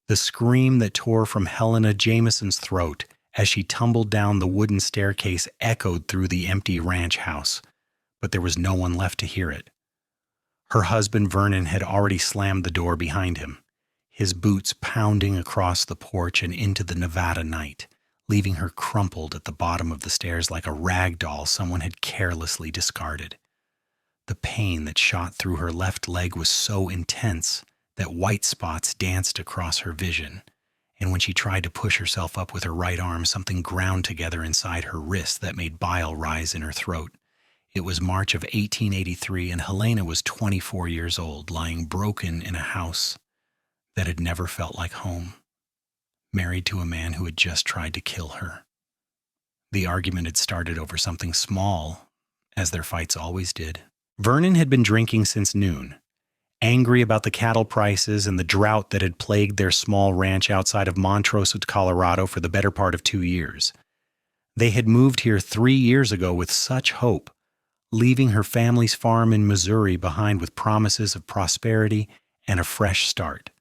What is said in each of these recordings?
The scream that tore from Helena Jameson's throat as she tumbled down the wooden staircase echoed through the empty ranch house, but there was no one left to hear it. Her husband Vernon had already slammed the door behind him, his boots pounding across the porch and into the Nevada night, leaving her crumpled at the bottom of the stairs like a rag doll someone had carelessly discarded. The pain that shot through her left leg was so intense that white spots danced across her vision, and when she tried to push herself up with her right arm, something ground together inside her wrist that made bile rise in her throat. It was March of 1883, and Helena was 24 years old, lying broken in a house that had never felt like home, married to a man who had just tried to kill her. The argument had started over something small, as their fights always did. Vernon had been drinking since noon, angry about the cattle prices and the drought that had plagued their small ranch outside of Montrose, Colorado for the better part of 2 years. They had moved here 3 years ago with such hope, leaving her family's farm in Missouri behind with promises of prosperity and a fresh start.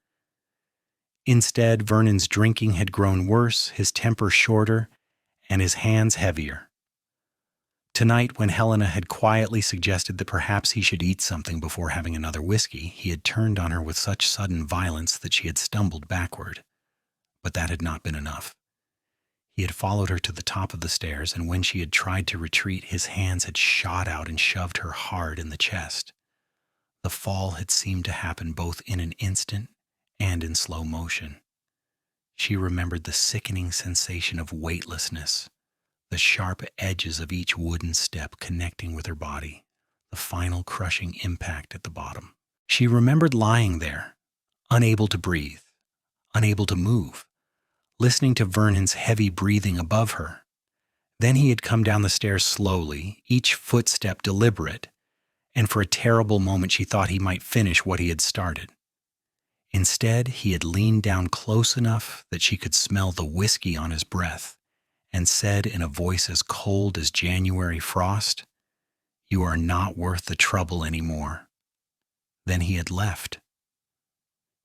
Instead, Vernon's drinking had grown worse, his temper shorter, and his hands heavier. Tonight, when Helena had quietly suggested that perhaps he should eat something before having another whiskey, he had turned on her with such sudden violence that she had stumbled backward. But that had not been enough. He had followed her to the top of the stairs, and when she had tried to retreat, his hands had shot out and shoved her hard in the chest. The fall had seemed to happen both in an instant and in slow motion. She remembered the sickening sensation of weightlessness, the sharp edges of each wooden step connecting with her body, the final crushing impact at the bottom. She remembered lying there, unable to breathe, unable to move, listening to Vernon's heavy breathing above her. Then he had come down the stairs slowly, each footstep deliberate, and for a terrible moment she thought he might finish what he had started. Instead, he had leaned down close enough that she could smell the whiskey on his breath, and said in a voice as cold as January frost, "You are not worth the trouble anymore." Then he had left.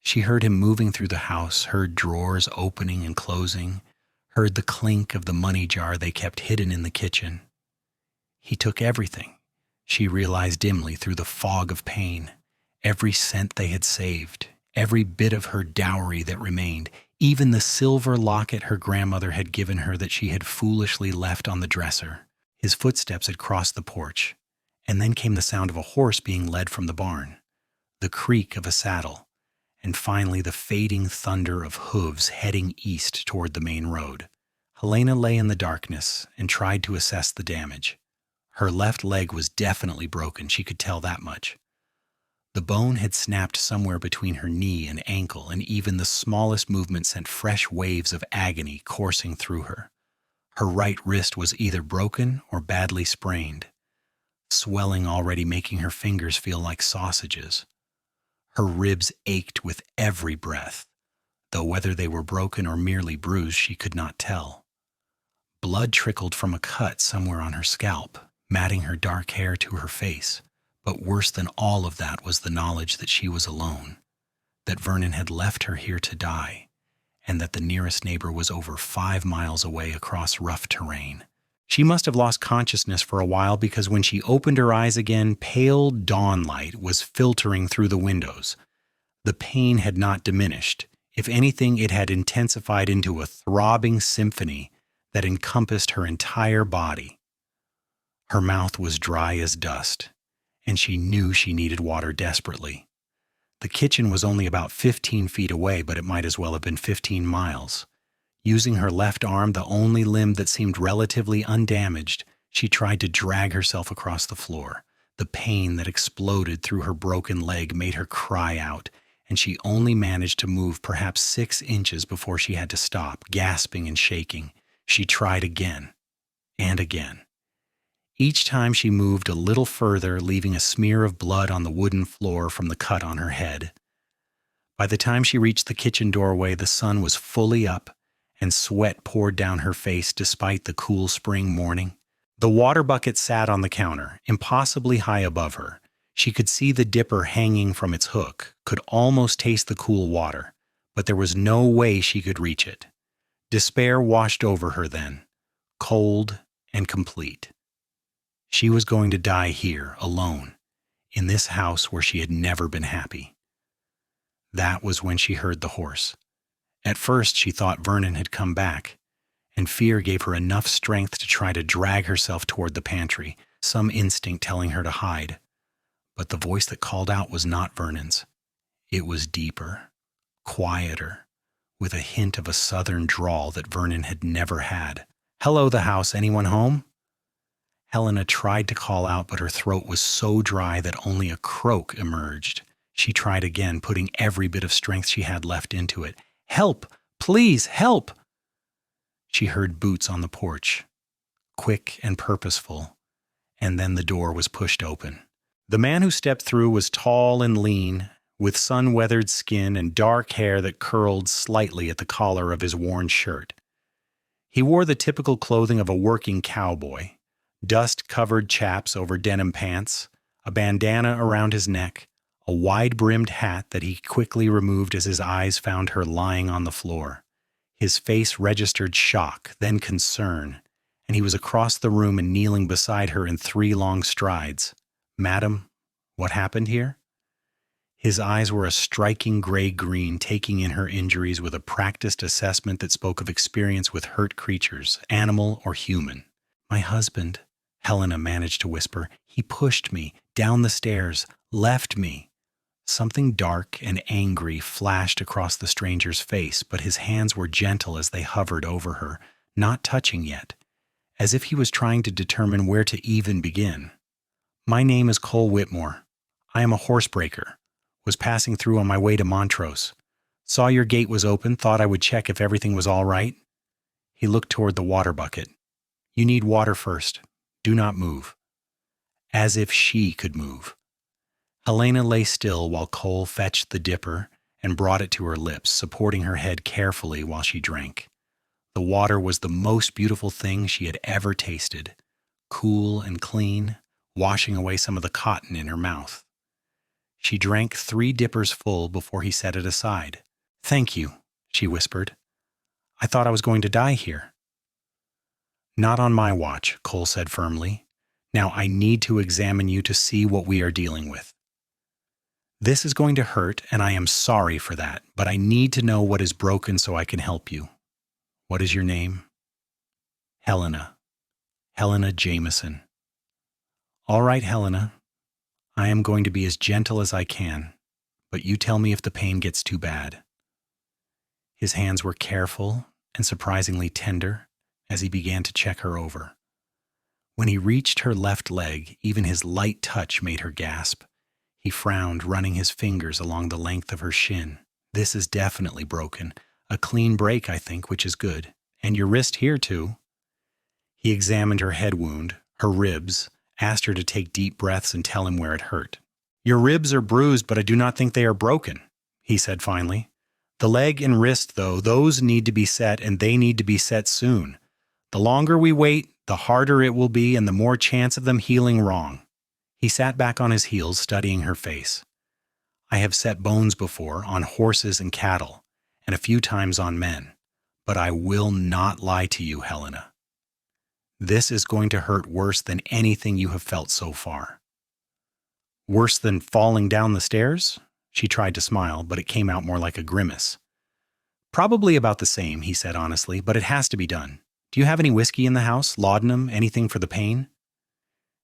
She heard him moving through the house, heard drawers opening and closing, heard the clink of the money jar they kept hidden in the kitchen. He took everything, she realized dimly through the fog of pain, every cent they had saved, every bit of her dowry that remained, even the silver locket her grandmother had given her that she had foolishly left on the dresser. His footsteps had crossed the porch, and then came the sound of a horse being led from the barn, the creak of a saddle, and finally the fading thunder of hooves heading east toward the main road. Helena lay in the darkness and tried to assess the damage. Her left leg was definitely broken, she could tell that much. The bone had snapped somewhere between her knee and ankle, and even the smallest movement sent fresh waves of agony coursing through her. Her right wrist was either broken or badly sprained, swelling already making her fingers feel like sausages. Her ribs ached with every breath, though whether they were broken or merely bruised she could not tell. Blood trickled from a cut somewhere on her scalp, matting her dark hair to her face. But worse than all of that was the knowledge that she was alone, that Vernon had left her here to die, and that the nearest neighbor was over 5 miles away across rough terrain. She must have lost consciousness for a while because when she opened her eyes again, pale dawn light was filtering through the windows. The pain had not diminished. If anything, it had intensified into a throbbing symphony that encompassed her entire body. Her mouth was dry as dust, and she knew she needed water desperately. The kitchen was only about 15 feet away, but it might as well have been 15 miles. Using her left arm, the only limb that seemed relatively undamaged, she tried to drag herself across the floor. The pain that exploded through her broken leg made her cry out, and she only managed to move perhaps 6 inches before she had to stop, gasping and shaking. She tried again and again. Each time she moved a little further, leaving a smear of blood on the wooden floor from the cut on her head. By the time she reached the kitchen doorway, the sun was fully up, and sweat poured down her face despite the cool spring morning. The water bucket sat on the counter, impossibly high above her. She could see the dipper hanging from its hook, could almost taste the cool water, but there was no way she could reach it. Despair washed over her then, cold and complete. She was going to die here, alone, in this house where she had never been happy. That was when she heard the horse. At first, she thought Vernon had come back, and fear gave her enough strength to try to drag herself toward the pantry, some instinct telling her to hide. But the voice that called out was not Vernon's. It was deeper, quieter, with a hint of a southern drawl that Vernon had never had. "Hello, the house. Anyone home?" Helena tried to call out, but her throat was so dry that only a croak emerged. She tried again, putting every bit of strength she had left into it. "Help! Please, help!" She heard boots on the porch, quick and purposeful, and then the door was pushed open. The man who stepped through was tall and lean, with sun-weathered skin and dark hair that curled slightly at the collar of his worn shirt. He wore the typical clothing of a working cowboy, dust-covered chaps over denim pants, a bandana around his neck, a wide-brimmed hat that he quickly removed as his eyes found her lying on the floor. His face registered shock, then concern, and he was across the room and kneeling beside her in 3 long strides. "Madam, what happened here?" His eyes were a striking gray-green, taking in her injuries with a practiced assessment that spoke of experience with hurt creatures, animal or human. "My husband," Helena managed to whisper. "He pushed me down the stairs, left me." Something dark and angry flashed across the stranger's face, but his hands were gentle as they hovered over her, not touching yet, as if he was trying to determine where to even begin. "My name is Cole Whitmore. I am a horsebreaker. Was passing through on my way to Montrose. Saw your gate was open, thought I would check if everything was all right." He looked toward the water bucket. "You need water first. Do not move." As if she could move. Helena lay still while Cole fetched the dipper and brought it to her lips, supporting her head carefully while she drank. The water was the most beautiful thing she had ever tasted, cool and clean, washing away some of the cotton in her mouth. She drank 3 dippers full before he set it aside. "Thank you," she whispered. "I thought I was going to die here." "Not on my watch," Cole said firmly. "Now I need to examine you to see what we are dealing with. This is going to hurt, and I am sorry for that, but I need to know what is broken so I can help you. What is your name?" "Helena. Helena Jameson." "All right, Helena. I am going to be as gentle as I can, but you tell me if the pain gets too bad." His hands were careful and surprisingly tender as he began to check her over. When he reached her left leg, even his light touch made her gasp. He frowned, running his fingers along the length of her shin. "This is definitely broken. A clean break, I think, which is good. And your wrist here, too." He examined her head wound, her ribs, asked her to take deep breaths and tell him where it hurt. "Your ribs are bruised, but I do not think they are broken," he said finally. "The leg and wrist, though, those need to be set, and they need to be set soon. The longer we wait, the harder it will be and the more chance of them healing wrong." He sat back on his heels, studying her face. "I have set bones before, on horses and cattle, and a few times on men. But I will not lie to you, Helena. This is going to hurt worse than anything you have felt so far." "Worse than falling down the stairs?" She tried to smile, but it came out more like a grimace. "Probably about the same," he said honestly, "but it has to be done. Do you have any whiskey in the house, laudanum, anything for the pain?"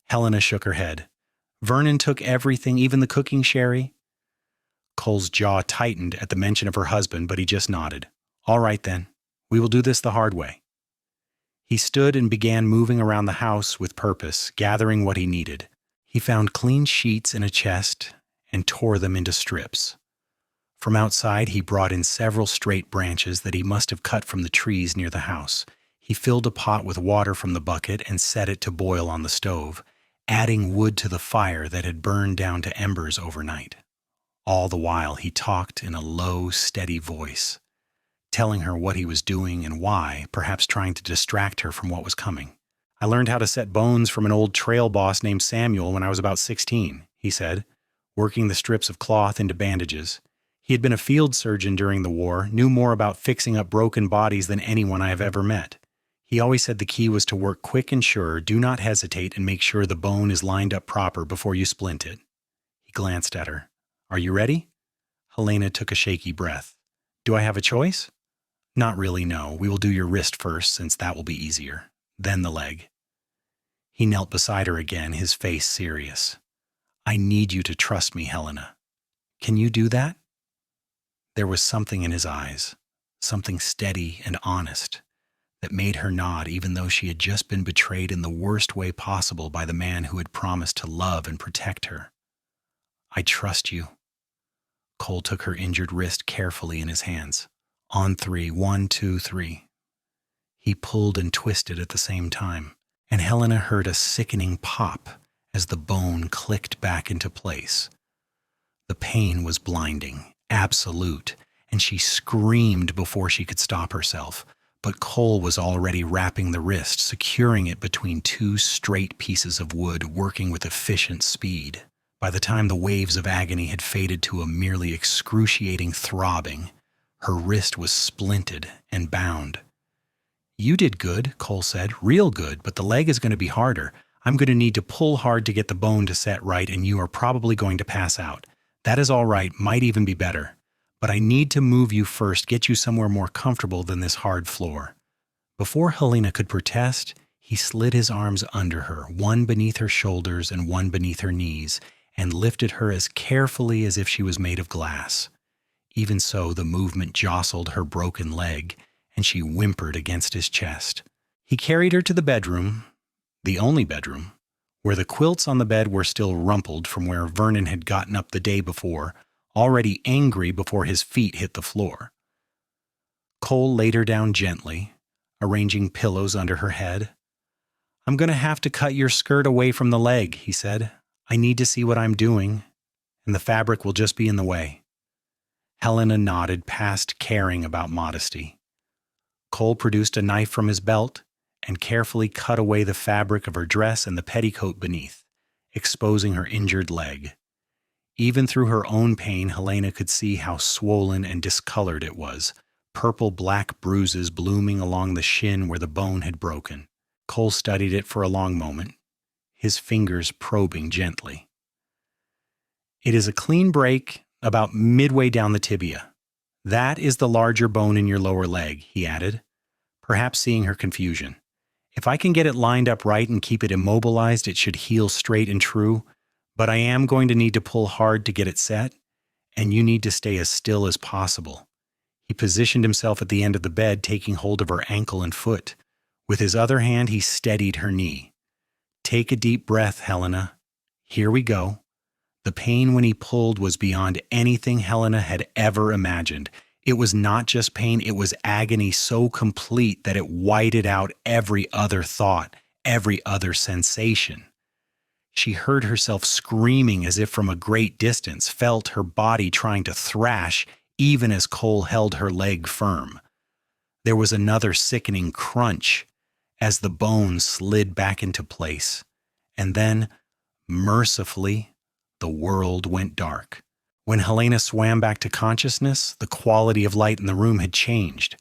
Helena shook her head. "Vernon took everything, even the cooking sherry." Cole's jaw tightened at the mention of her husband, but he just nodded. "All right then, we will do this the hard way." He stood and began moving around the house with purpose, gathering what he needed. He found clean sheets in a chest and tore them into strips. From outside, he brought in several straight branches that he must have cut from the trees near the house. He filled a pot with water from the bucket and set it to boil on the stove, adding wood to the fire that had burned down to embers overnight. All the while, he talked in a low, steady voice, telling her what he was doing and why, perhaps trying to distract her from what was coming. "I learned how to set bones from an old trail boss named Samuel when I was about 16, he said, working the strips of cloth into bandages. He had been a field surgeon during the war, knew more about fixing up broken bodies than anyone I have ever met. He always said the key was to work quick and sure, do not hesitate, and make sure the bone is lined up proper before you splint it. He glanced at her. Are you ready? Helena took a shaky breath. Do I have a choice? Not really, no. We will do your wrist first, since that will be easier. Then the leg. He knelt beside her again, his face serious. I need you to trust me, Helena. Can you do that? There was something in his eyes, something steady and honest, that made her nod even though she had just been betrayed in the worst way possible by the man who had promised to love and protect her. I trust you. Cole took her injured wrist carefully in his hands. On 3, 1, 2, 3. He pulled and twisted at the same time, and Helena heard a sickening pop as the bone clicked back into place. The pain was blinding, absolute, and she screamed before she could stop herself. But Cole was already wrapping the wrist, securing it between two straight pieces of wood, working with efficient speed. By the time the waves of agony had faded to a merely excruciating throbbing, her wrist was splinted and bound. You did good, Cole said, real good, but the leg is going to be harder. I'm going to need to pull hard to get the bone to set right, and you are probably going to pass out. That is all right, might even be better. But I need to move you first, get you somewhere more comfortable than this hard floor. Before Helena could protest, he slid his arms under her, one beneath her shoulders and one beneath her knees, and lifted her as carefully as if she was made of glass. Even so, the movement jostled her broken leg, and she whimpered against his chest. He carried her to the bedroom, the only bedroom, where the quilts on the bed were still rumpled from where Vernon had gotten up the day before, already angry before his feet hit the floor. Cole laid her down gently, arranging pillows under her head. I'm going to have to cut your skirt away from the leg, he said. I need to see what I'm doing, and the fabric will just be in the way. Helena nodded, past caring about modesty. Cole produced a knife from his belt and carefully cut away the fabric of her dress and the petticoat beneath, exposing her injured leg. Even through her own pain, Helena could see how swollen and discolored it was, purple-black bruises blooming along the shin where the bone had broken. Cole studied it for a long moment, his fingers probing gently. It is a clean break about midway down the tibia. That is the larger bone in your lower leg, he added, perhaps seeing her confusion. If I can get it lined up right and keep it immobilized, it should heal straight and true, but I am going to need to pull hard to get it set, and you need to stay as still as possible. He positioned himself at the end of the bed, taking hold of her ankle and foot. With his other hand, he steadied her knee. Take a deep breath, Helena. Here we go. The pain when he pulled was beyond anything Helena had ever imagined. It was not just pain, it was agony so complete that it whited out every other thought, every other sensation. She heard herself screaming as if from a great distance, felt her body trying to thrash even as Cole held her leg firm. There was another sickening crunch as the bone slid back into place, and then, mercifully, the world went dark. When Helena swam back to consciousness, the quality of light in the room had changed.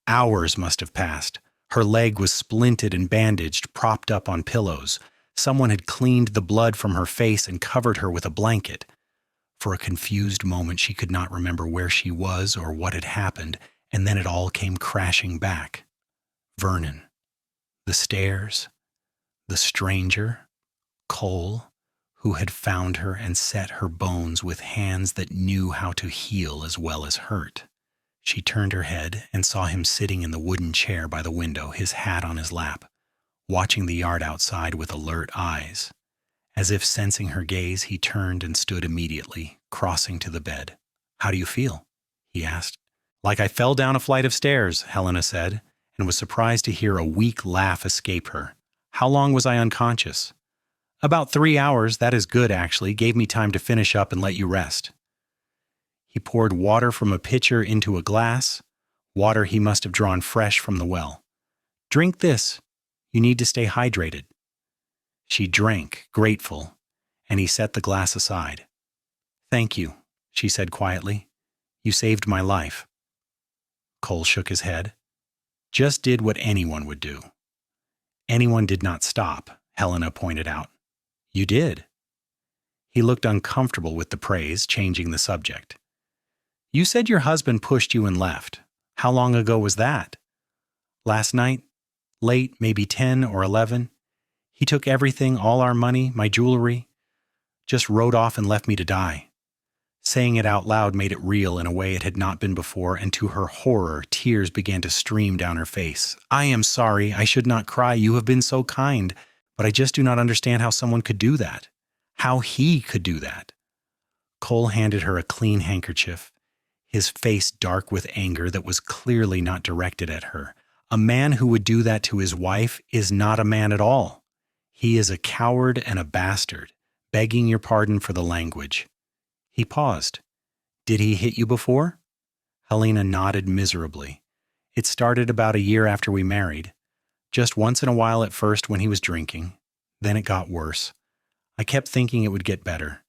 Hours must have passed. Her leg was splinted and bandaged, propped up on pillows. Someone had cleaned the blood from her face and covered her with a blanket. For a confused moment, she could not remember where she was or what had happened, and then it all came crashing back. Vernon. The stairs. The stranger. Cole, who had found her and set her bones with hands that knew how to heal as well as hurt. She turned her head and saw him sitting in the wooden chair by the window, his hat on his lap, watching the yard outside with alert eyes. As if sensing her gaze, he turned and stood immediately, crossing to the bed. How do you feel? He asked. Like I fell down a flight of stairs, Helena said, and was surprised to hear a weak laugh escape her. How long was I unconscious? About 3 hours, that is good actually, gave me time to finish up and let you rest. He poured water from a pitcher into a glass, water he must have drawn fresh from the well. Drink this. You need to stay hydrated. She drank, grateful, and he set the glass aside. Thank you, she said quietly. You saved my life. Cole shook his head. Just did what anyone would do. Anyone did not stop, Helena pointed out. You did. He looked uncomfortable with the praise, changing the subject. You said your husband pushed you and left. How long ago was that? Last night? Late, maybe 10 or 11. He took everything, all our money, my jewelry. Just rode off and left me to die. Saying it out loud made it real in a way it had not been before, and to her horror, tears began to stream down her face. I am sorry. I should not cry. You have been so kind. But I just do not understand how someone could do that. How he could do that. Cole handed her a clean handkerchief, his face dark with anger that was clearly not directed at her. A man who would do that to his wife is not a man at all. He is a coward and a bastard, begging your pardon for the language. He paused. Did he hit you before? Helena nodded miserably. It started about a year after we married. Just once in a while at first when he was drinking. Then it got worse. I kept thinking it would get better,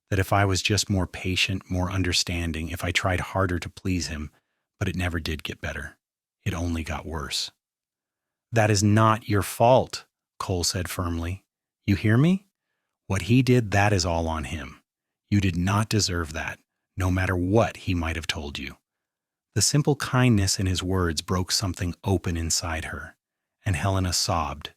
that if I was just more patient, more understanding, if I tried harder to please him, but it never did get better. It only got worse. That is not your fault, Cole said firmly. You hear me? What he did, that is all on him. You did not deserve that, no matter what he might have told you. The simple kindness in his words broke something open inside her, and Helena sobbed,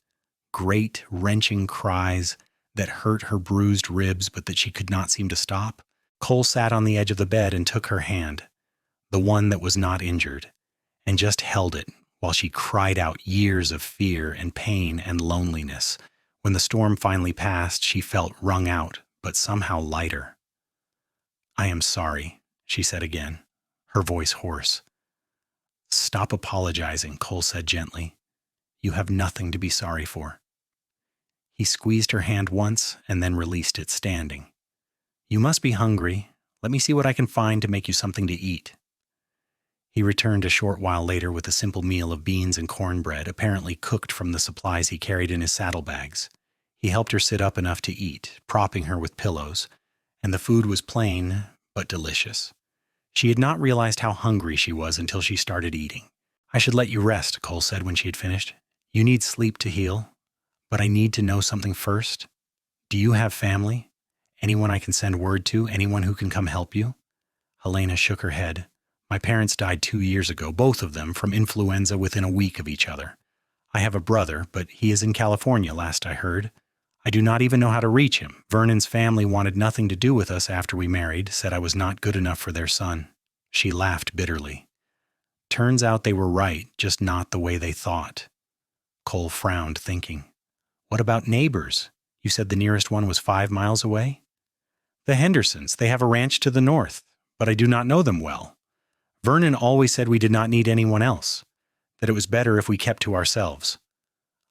great, wrenching cries that hurt her bruised ribs but that she could not seem to stop. Cole sat on the edge of the bed and took her hand, the one that was not injured, and just held it while she cried out years of fear and pain and loneliness. When the storm finally passed, she felt wrung out, but somehow lighter. I am sorry, she said again, her voice hoarse. Stop apologizing, Cole said gently. You have nothing to be sorry for. He squeezed her hand once and then released it, standing. You must be hungry. Let me see what I can find to make you something to eat. He returned a short while later with a simple meal of beans and cornbread, apparently cooked from the supplies he carried in his saddlebags. He helped her sit up enough to eat, propping her with pillows, and the food was plain but delicious. She had not realized how hungry she was until she started eating. I should let you rest, Cole said when she had finished. You need sleep to heal, but I need to know something first. Do you have family? Anyone I can send word to? Anyone who can come help you? Helena shook her head. My parents died 2 years ago, both of them from influenza within a week of each other. I have a brother, but he is in California, last I heard. I do not even know how to reach him. Vernon's family wanted nothing to do with us after we married, said I was not good enough for their son. She laughed bitterly. Turns out they were right, just not the way they thought. Cole frowned, thinking. What about neighbors? You said the nearest one was 5 miles away? The Hendersons. They have a ranch to the north, but I do not know them well. Vernon always said we did not need anyone else, that it was better if we kept to ourselves.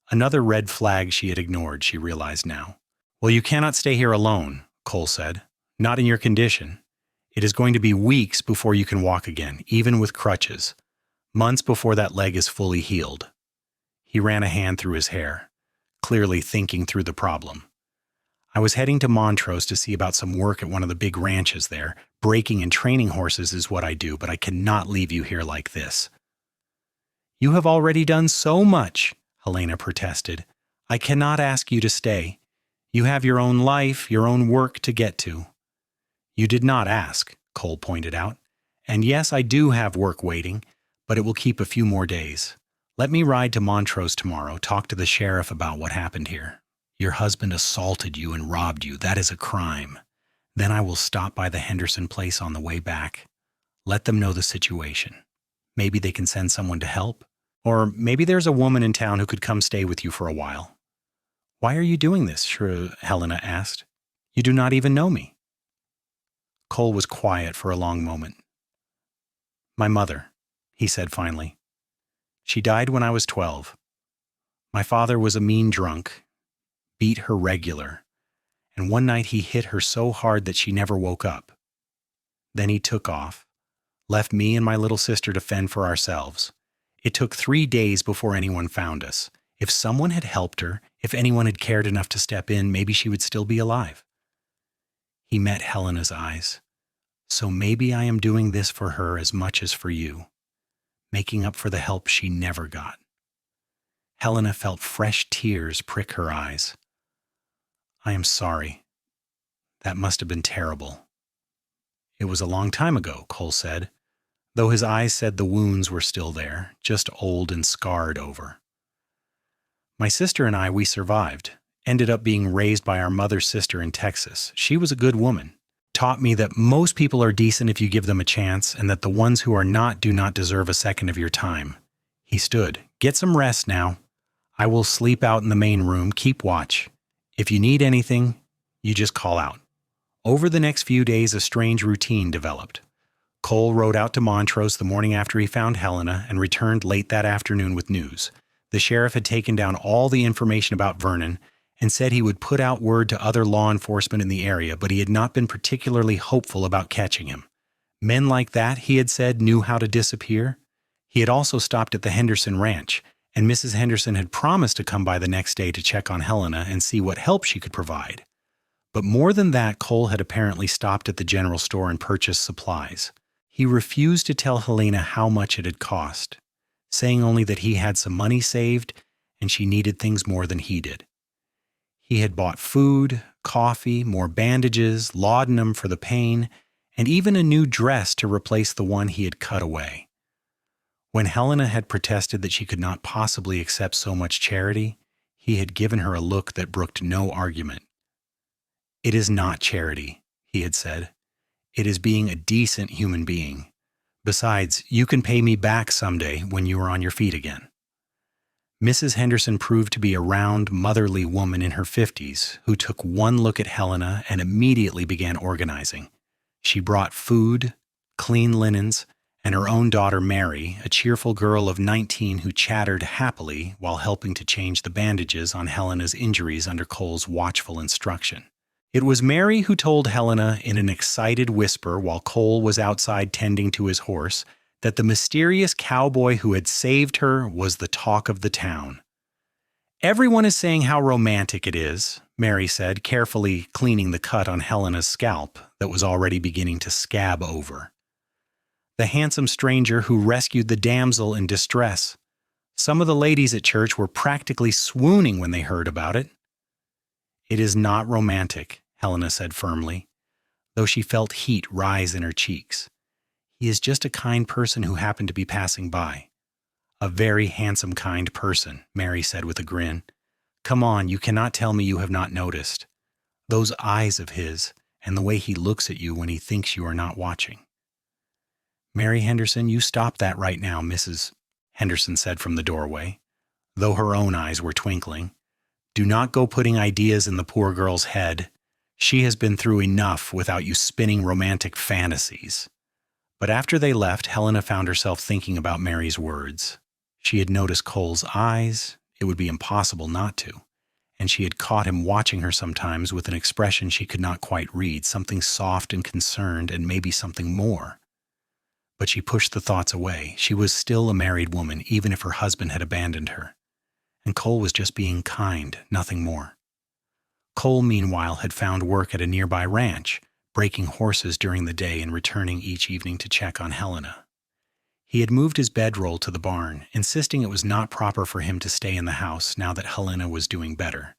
Another red flag she had ignored, she realized now. Well, you cannot stay here alone, Cole said. Not in your condition. It is going to be weeks before you can walk again, even with crutches. Months before that leg is fully healed. He ran a hand through his hair, clearly thinking through the problem. I was heading to Montrose to see about some work at one of the big ranches there. Breaking and training horses is what I do, but I cannot leave you here like this. You have already done so much, Helena protested. I cannot ask you to stay. You have your own life, your own work to get to. You did not ask, Cole pointed out. And yes, I do have work waiting, but it will keep a few more days. Let me ride to Montrose tomorrow, talk to the sheriff about what happened here. Your husband assaulted you and robbed you. That is a crime. Then I will stop by the Henderson place on the way back. Let them know the situation. Maybe they can send someone to help. Or maybe there's a woman in town who could come stay with you for a while. Why are you doing this? Helena asked. You do not even know me. Cole was quiet for a long moment. My mother, he said finally. She died when I was 12. My father was a mean drunk, beat her regular, and one night he hit her so hard that she never woke up. Then he took off, left me and my little sister to fend for ourselves. It took 3 days before anyone found us. If someone had helped her, if anyone had cared enough to step in, maybe she would still be alive. He met Helena's eyes, So maybe I am doing this for her as much as for you, making up for the help she never got. Helena felt fresh tears prick her eyes. I am sorry. That must have been terrible. It was a long time ago, Cole said, though his eyes said the wounds were still there, just old and scarred over. My sister and we survived, ended up being raised by our mother's sister in Texas. She was a good woman. Taught me that most people are decent if you give them a chance, and that the ones who are not do not deserve a second of your time. He stood. Get some rest now. I will sleep out in the main room. Keep watch. If you need anything, you just call out. Over the next few days, a strange routine developed. Cole rode out to Montrose the morning after he found Helena and returned late that afternoon with news. The sheriff had taken down all the information about Vernon and said he would put out word to other law enforcement in the area, but he had not been particularly hopeful about catching him. Men like that, he had said, knew how to disappear. He had also stopped at the Henderson ranch, and Mrs. Henderson had promised to come by the next day to check on Helena and see what help she could provide. But more than that, Cole had apparently stopped at the general store and purchased supplies. He refused to tell Helena how much it had cost, saying only that he had some money saved and she needed things more than he did. He had bought food, coffee, more bandages, laudanum for the pain, and even a new dress to replace the one he had cut away. When Helena had protested that she could not possibly accept so much charity, he had given her a look that brooked no argument. It is not charity, he had said. It is being a decent human being. Besides, you can pay me back someday when you are on your feet again. Mrs. Henderson proved to be a round, motherly woman in her 50s who took one look at Helena and immediately began organizing. She brought food, clean linens, and her own daughter Mary, a cheerful girl of 19 who chattered happily while helping to change the bandages on Helena's injuries under Cole's watchful instruction. It was Mary who told Helena in an excited whisper while Cole was outside tending to his horse that the mysterious cowboy who had saved her was the talk of the town. Everyone is saying how romantic it is, Mary said, carefully cleaning the cut on Helena's scalp that was already beginning to scab over. The handsome stranger who rescued the damsel in distress. Some of the ladies at church were practically swooning when they heard about it. It is not romantic, Helena said firmly, though she felt heat rise in her cheeks. He is just a kind person who happened to be passing by. A very handsome, kind person, Mary said with a grin. Come on, you cannot tell me you have not noticed. Those eyes of his, and the way he looks at you when he thinks you are not watching. Mary Henderson, you stop that right now, Mrs. Henderson said from the doorway, though her own eyes were twinkling. Do not go putting ideas in the poor girl's head. She has been through enough without you spinning romantic fantasies. But after they left, Helena found herself thinking about Mary's words. She had noticed Cole's eyes. It would be impossible not to. And she had caught him watching her sometimes with an expression she could not quite read, something soft and concerned and maybe something more. But she pushed the thoughts away. She was still a married woman, even if her husband had abandoned her. And Cole was just being kind, nothing more. Cole, meanwhile, had found work at a nearby ranch, breaking horses during the day and returning each evening to check on Helena. He had moved his bedroll to the barn, insisting it was not proper for him to stay in the house now that Helena was doing better.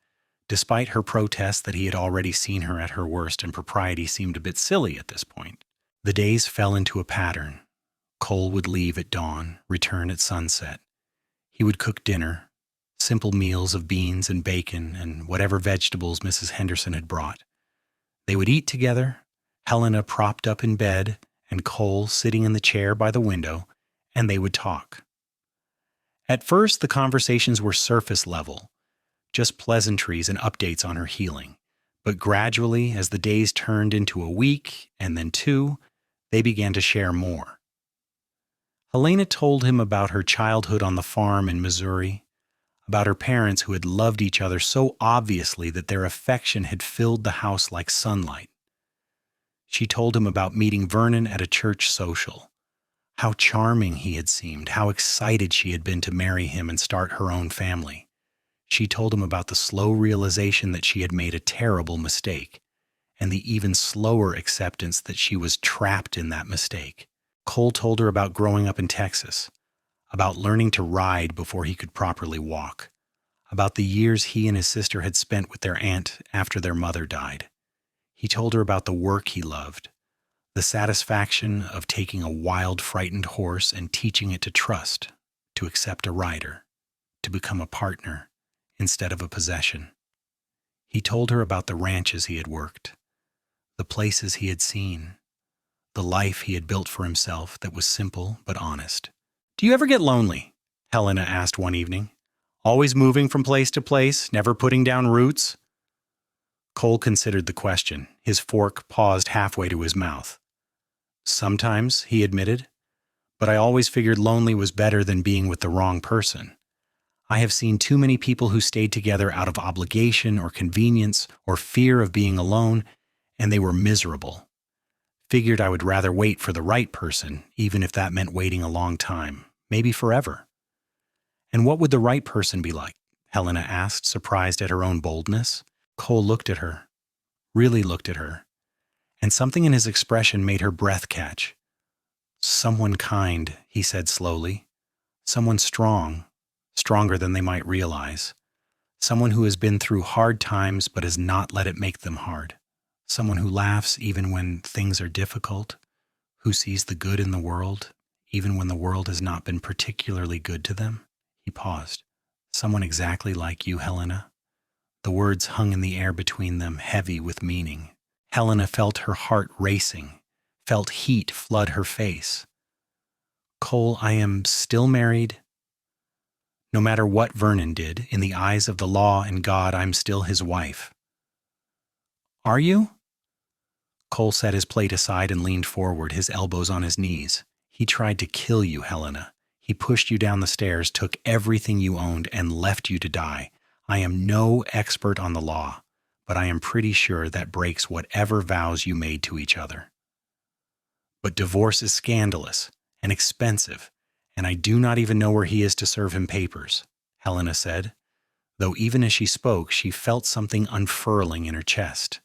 Despite her protests that he had already seen her at her worst and propriety seemed a bit silly at this point. The days fell into a pattern. Cole would leave at dawn, return at sunset. He would cook dinner, simple meals of beans and bacon and whatever vegetables Mrs. Henderson had brought. They would eat together, Helena propped up in bed and Cole sitting in the chair by the window, and they would talk. At first, the conversations were surface level, just pleasantries and updates on her healing. But gradually, as the days turned into a week and then 2, they began to share more. Helena told him about her childhood on the farm in Missouri, about her parents who had loved each other so obviously that their affection had filled the house like sunlight. She told him about meeting Vernon at a church social, how charming he had seemed, how excited she had been to marry him and start her own family. She told him about the slow realization that she had made a terrible mistake, and the even slower acceptance that she was trapped in that mistake. Cole told her about growing up in Texas, about learning to ride before he could properly walk, about the years he and his sister had spent with their aunt after their mother died. He told her about the work he loved, the satisfaction of taking a wild, frightened horse and teaching it to trust, to accept a rider, to become a partner instead of a possession. He told her about the ranches he had worked, the places he had seen, the life he had built for himself that was simple but honest. "Do you ever get lonely?" Helena asked one evening. "Always moving from place to place, never putting down roots?" Cole considered the question. His fork paused halfway to his mouth. "Sometimes," he admitted, "but I always figured lonely was better than being with the wrong person. I have seen too many people who stayed together out of obligation or convenience or fear of being alone, and they were miserable. Figured I would rather wait for the right person, even if that meant waiting a long time, maybe forever." "And what would the right person be like?" Helena asked, surprised at her own boldness. Cole looked at her, really looked at her, and something in his expression made her breath catch. "Someone kind," he said slowly. "Someone strong, stronger than they might realize. Someone who has been through hard times but has not let it make them hard. Someone who laughs even when things are difficult, who sees the good in the world, even when the world has not been particularly good to them." He paused. "Someone exactly like you, Helena." The words hung in the air between them, heavy with meaning. Helena felt her heart racing, felt heat flood her face. "Cole, I am still married. No matter what Vernon did, in the eyes of the law and God, I'm still his wife." "Are you?" Cole set his plate aside and leaned forward, his elbows on his knees. "He tried to kill you, Helena. He pushed you down the stairs, took everything you owned, and left you to die. I am no expert on the law, but I am pretty sure that breaks whatever vows you made to each other. But divorce is scandalous and expensive, and I do not even know where he is to serve him papers," Helena said, though even as she spoke, she felt something unfurling in her chest,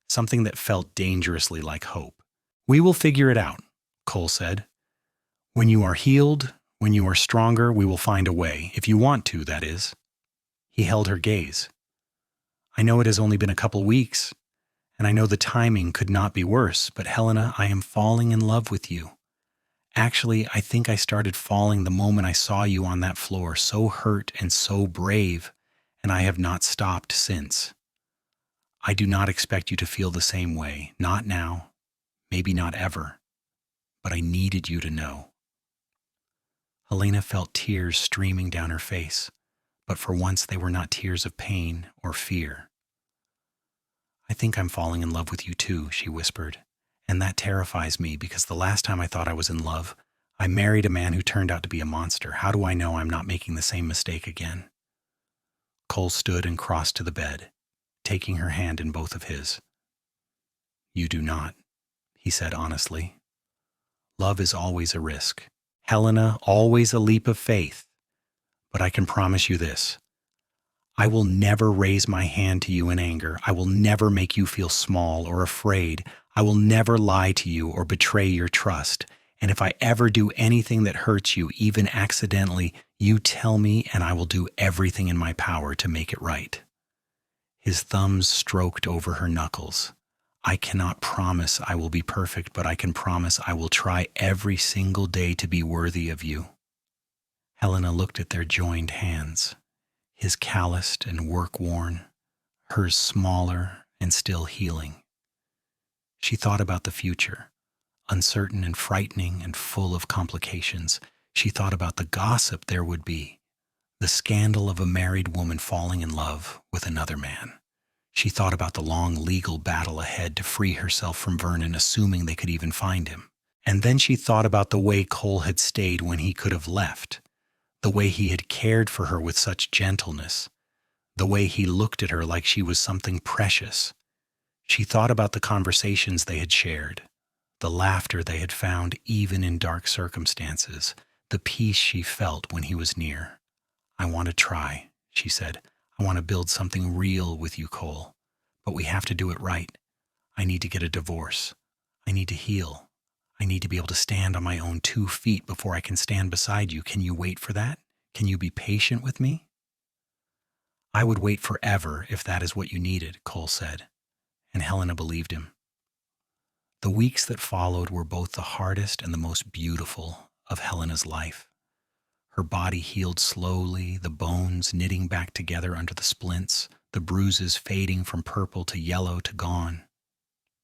something that felt dangerously like hope. "We will figure it out," Cole said. "When you are healed, when you are stronger, we will find a way, if you want to, that is." He held her gaze. "I know it has only been a couple weeks, and I know the timing could not be worse, but Helena, I am falling in love with you. Actually, I think I started falling the moment I saw you on that floor, so hurt and so brave, and I have not stopped since. I do not expect you to feel the same way, not now, maybe not ever, but I needed you to know." Helena felt tears streaming down her face, but for once they were not tears of pain or fear. "I think I'm falling in love with you too," she whispered, "and that terrifies me because the last time I thought I was in love, I married a man who turned out to be a monster. How do I know I'm not making the same mistake again?" Cole stood and crossed to the bed, taking her hand in both of his. "You do not," he said honestly. "Love is always a risk. Helena, always a leap of faith. But I can promise you this. I will never raise my hand to you in anger. I will never make you feel small or afraid. I will never lie to you or betray your trust. And if I ever do anything that hurts you, even accidentally, you tell me and I will do everything in my power to make it right." His thumbs stroked over her knuckles. "I cannot promise I will be perfect, but I can promise I will try every single day to be worthy of you." Helena looked at their joined hands, his calloused and work-worn, hers smaller and still healing. She thought about the future, uncertain and frightening and full of complications. She thought about the gossip there would be, the scandal of a married woman falling in love with another man. She thought about the long legal battle ahead to free herself from Vernon, assuming they could even find him. And then she thought about the way Cole had stayed when he could have left, the way he had cared for her with such gentleness, the way he looked at her like she was something precious. She thought about the conversations they had shared, the laughter they had found even in dark circumstances, the peace she felt when he was near. "I want to try," she said. "I want to build something real with you, Cole. But we have to do it right. I need to get a divorce. I need to heal. I need to be able to stand on my own 2 feet before I can stand beside you. Can you wait for that? Can you be patient with me?" "I would wait forever if that is what you needed," Cole said, and Helena believed him. The weeks that followed were both the hardest and the most beautiful of Helena's life. Her body healed slowly, the bones knitting back together under the splints, the bruises fading from purple to yellow to gone.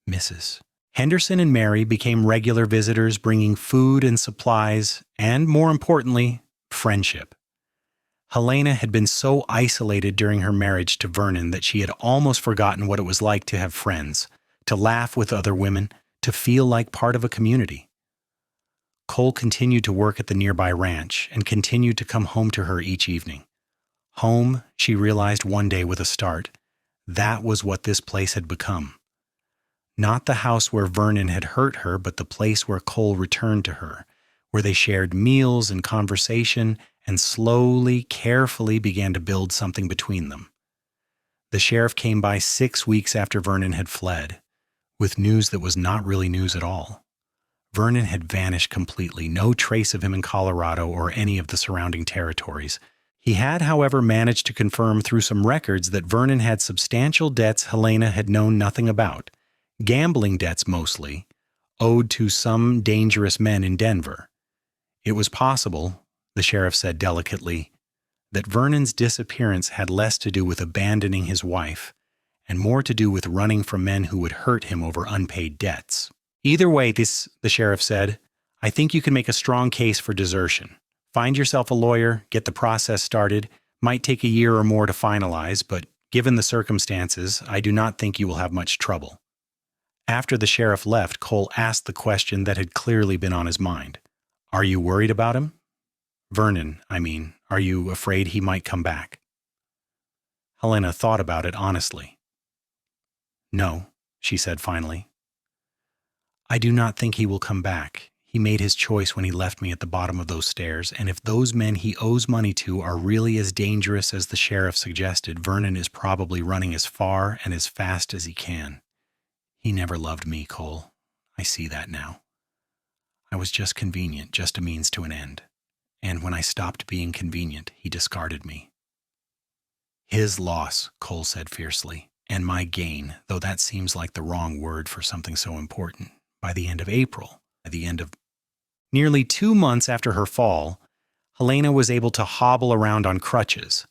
Mrs. Henderson and Mary became regular visitors, bringing food and supplies, and, more importantly, friendship. Helena had been so isolated during her marriage to Vernon that she had almost forgotten what it was like to have friends, to laugh with other women, to feel like part of a community. Cole continued to work at the nearby ranch and continued to come home to her each evening. Home, she realized one day with a start, that was what this place had become. Not the house where Vernon had hurt her, but the place where Cole returned to her, where they shared meals and conversation and slowly, carefully began to build something between them. The sheriff came by 6 weeks after Vernon had fled, with news that was not really news at all. Vernon had vanished completely, no trace of him in Colorado or any of the surrounding territories. He had, however, managed to confirm through some records that Vernon had substantial debts Helena had known nothing about, gambling debts mostly, owed to some dangerous men in Denver. It was possible, the sheriff said delicately, that Vernon's disappearance had less to do with abandoning his wife and more to do with running from men who would hurt him over unpaid debts. "Either way," the sheriff said, "I think you can make a strong case for desertion. Find yourself a lawyer, get the process started. Might take a year or more to finalize, but given the circumstances, I do not think you will have much trouble." After the sheriff left, Cole asked the question that had clearly been on his mind. "Are you worried about him? Vernon, I mean. Are you afraid he might come back?" Helena thought about it honestly. "No," she said finally. "I do not think he will come back. He made his choice when he left me at the bottom of those stairs, and if those men he owes money to are really as dangerous as the sheriff suggested, Vernon is probably running as far and as fast as he can. He never loved me, Cole. I see that now. I was just convenient, just a means to an end. And when I stopped being convenient, he discarded me." "His loss," Cole said fiercely, "and my gain, though that seems like the wrong word for something so important. By the end of April, nearly 2 months after her fall, Helena was able to hobble around on crutches.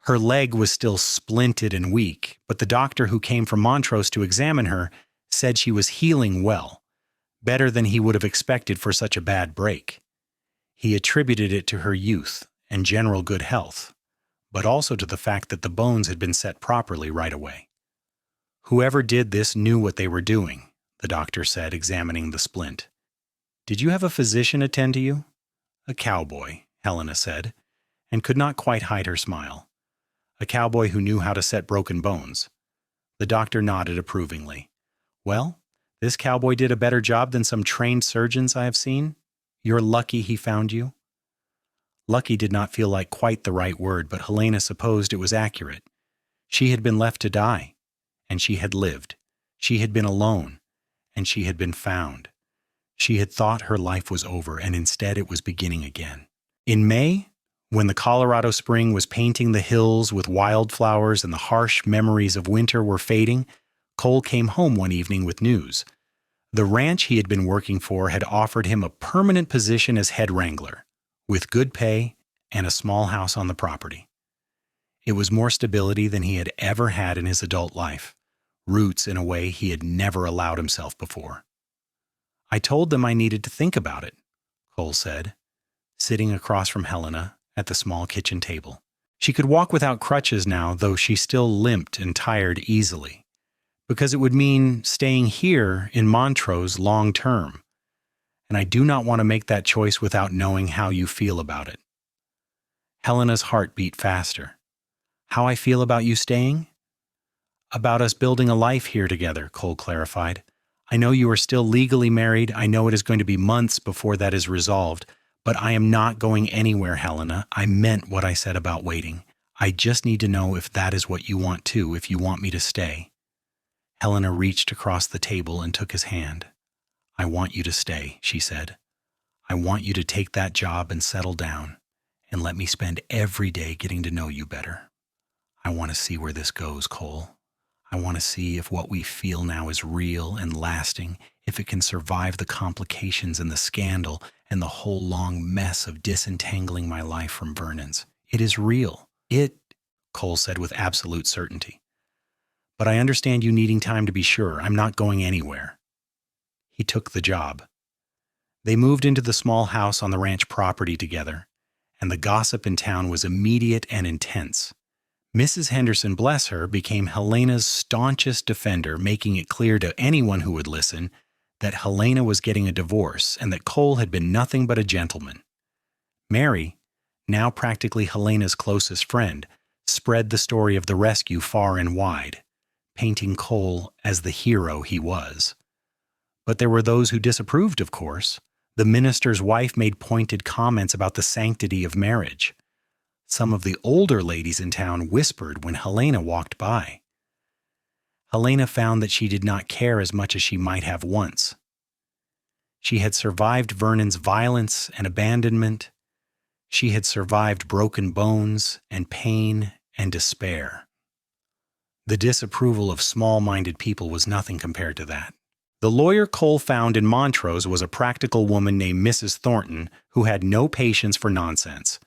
Her leg was still splinted and weak, but the doctor who came from Montrose to examine her said she was healing well, better than he would have expected for such a bad break. He attributed it to her youth and general good health, but also to the fact that the bones had been set properly right away. "Whoever did this knew what they were doing," the doctor said, examining the splint. "Did you have a physician attend to you?" "A cowboy," Helena said, and could not quite hide her smile. "A cowboy who knew how to set broken bones." The doctor nodded approvingly. "Well, this cowboy did a better job than some trained surgeons I have seen. You're lucky he found you." Lucky did not feel like quite the right word, but Helena supposed it was accurate. She had been left to die, and she had lived. She had been alone, and she had been found. She had thought her life was over, and instead it was beginning again. In May, when the Colorado spring was painting the hills with wildflowers and the harsh memories of winter were fading, Cole came home one evening with news. The ranch he had been working for had offered him a permanent position as head wrangler, with good pay and a small house on the property. It was more stability than he had ever had in his adult life, roots in a way he had never allowed himself before. "I told them I needed to think about it," Cole said, sitting across from Helena at the small kitchen table. She could walk without crutches now, though she still limped and tired easily, because it would mean staying here in Montrose long term, and I do not want to make that choice without knowing how you feel about it. Helena's heart beat faster. "How I feel about you staying?" "About us building a life here together," Cole clarified. "I know you are still legally married. I know it is going to be months before that is resolved, but I am not going anywhere, Helena. I meant what I said about waiting. I just need to know if that is what you want too, if you want me to stay." Helena reached across the table and took his hand. "I want you to stay," she said. "I want you to take that job and settle down, and let me spend every day getting to know you better. I want to see where this goes, Cole. I want to see if what we feel now is real and lasting, if it can survive the complications and the scandal and the whole long mess of disentangling my life from Vernon's. It is real. Cole said with absolute certainty. "But I understand you needing time to be sure. I'm not going anywhere." He took the job. They moved into the small house on the ranch property together, and the gossip in town was immediate and intense. Mrs. Henderson, bless her, became Helena's staunchest defender, making it clear to anyone who would listen that Helena was getting a divorce and that Cole had been nothing but a gentleman. Mary, now practically Helena's closest friend, spread the story of the rescue far and wide, painting Cole as the hero he was. But there were those who disapproved, of course. The minister's wife made pointed comments about the sanctity of marriage. Some of the older ladies in town whispered when Helena walked by. Helena found that she did not care as much as she might have once. She had survived Vernon's violence and abandonment. She had survived broken bones and pain and despair. The disapproval of small-minded people was nothing compared to that. The lawyer Cole found in Montrose was a practical woman named Mrs. Thornton who had no patience for nonsense.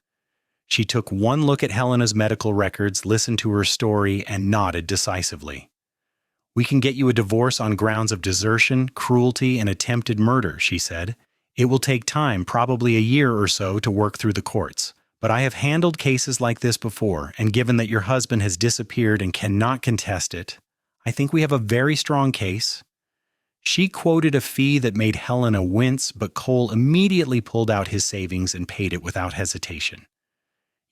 She took one look at Helena's medical records, listened to her story, and nodded decisively. "We can get you a divorce on grounds of desertion, cruelty, and attempted murder," she said. "It will take time, probably a year or so, to work through the courts. But I have handled cases like this before, and given that your husband has disappeared and cannot contest it, I think we have a very strong case." She quoted a fee that made Helena wince, but Cole immediately pulled out his savings and paid it without hesitation.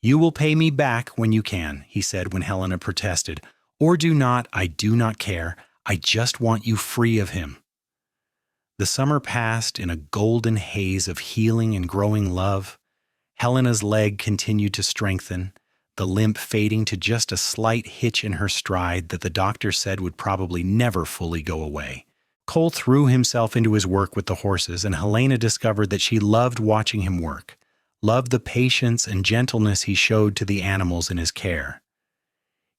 "You will pay me back when you can," he said when Helena protested. "Or do not, I do not care. I just want you free of him." The summer passed in a golden haze of healing and growing love. Helena's leg continued to strengthen, the limp fading to just a slight hitch in her stride that the doctor said would probably never fully go away. Cole threw himself into his work with the horses, and Helena discovered that she loved watching him work, loved the patience and gentleness he showed to the animals in his care.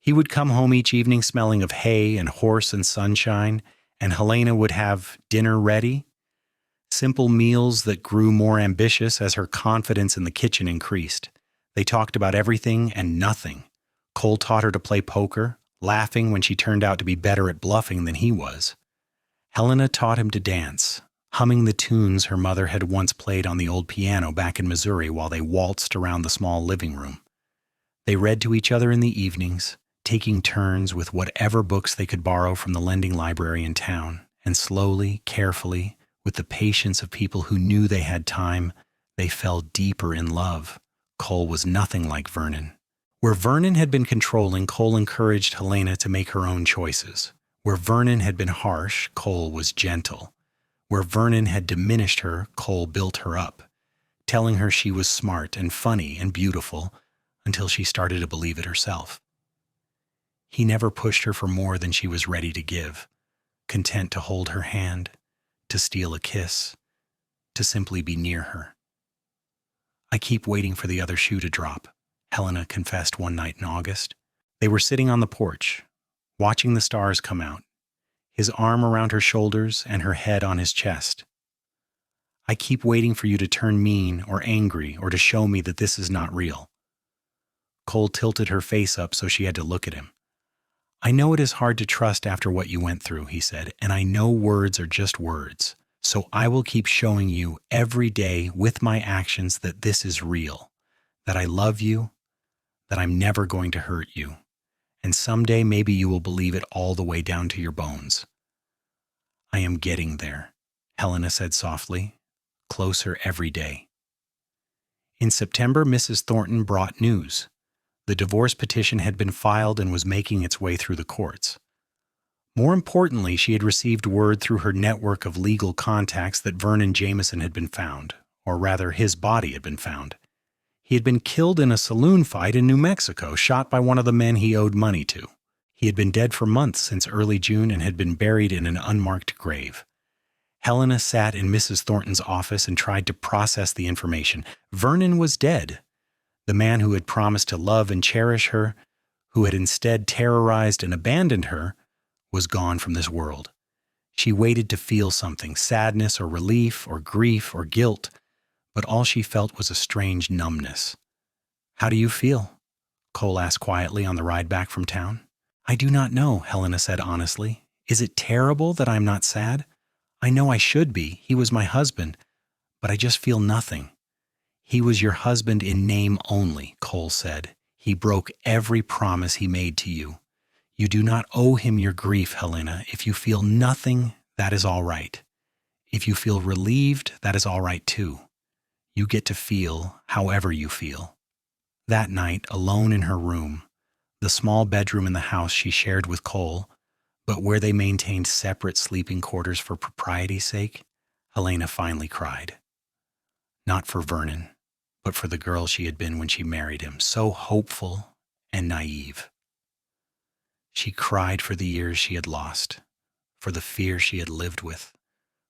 He would come home each evening smelling of hay and horse and sunshine, and Helena would have dinner ready. Simple meals that grew more ambitious as her confidence in the kitchen increased. They talked about everything and nothing. Cole taught her to play poker, laughing when she turned out to be better at bluffing than he was. Helena taught him to dance, humming the tunes her mother had once played on the old piano back in Missouri while they waltzed around the small living room. They read to each other in the evenings, taking turns with whatever books they could borrow from the lending library in town, and slowly, carefully, with the patience of people who knew they had time, they fell deeper in love. Cole was nothing like Vernon. Where Vernon had been controlling, Cole encouraged Helena to make her own choices. Where Vernon had been harsh, Cole was gentle. Where Vernon had diminished her, Cole built her up, telling her she was smart and funny and beautiful until she started to believe it herself. He never pushed her for more than she was ready to give, content to hold her hand, to steal a kiss, to simply be near her. "I keep waiting for the other shoe to drop," Helena confessed one night in August. They were sitting on the porch, watching the stars come out, his arm around her shoulders and her head on his chest. "I keep waiting for you to turn mean or angry or to show me that this is not real." Cole tilted her face up so she had to look at him. "I know it is hard to trust after what you went through," he said, "and I know words are just words. So I will keep showing you every day with my actions that this is real, that I love you, that I'm never going to hurt you. And someday maybe you will believe it all the way down to your bones." "I am getting there," Helena said softly, "closer every day." In September, Mrs. Thornton brought news. The divorce petition had been filed and was making its way through the courts. More importantly, she had received word through her network of legal contacts that Vernon Jameson had been found, or rather, his body had been found. He had been killed in a saloon fight in New Mexico, shot by one of the men he owed money to. He had been dead for months since early June and had been buried in an unmarked grave. Helena sat in Mrs. Thornton's office and tried to process the information. Vernon was dead. The man who had promised to love and cherish her, who had instead terrorized and abandoned her, was gone from this world. She waited to feel something, sadness or relief or grief or guilt, but all she felt was a strange numbness. "How do you feel?" Cole asked quietly on the ride back from town. "I do not know," Helena said honestly. "Is it terrible that I'm not sad? I know I should be. He was my husband, but I just feel nothing." "He was your husband in name only," Cole said. "He broke every promise he made to you. You do not owe him your grief, Helena. If you feel nothing, that is all right. If you feel relieved, that is all right too. You get to feel however you feel." That night, alone in her room, the small bedroom in the house she shared with Cole, but where they maintained separate sleeping quarters for propriety's sake, Helena finally cried. Not for Vernon, but for the girl she had been when she married him, so hopeful and naive. She cried for the years she had lost, for the fear she had lived with,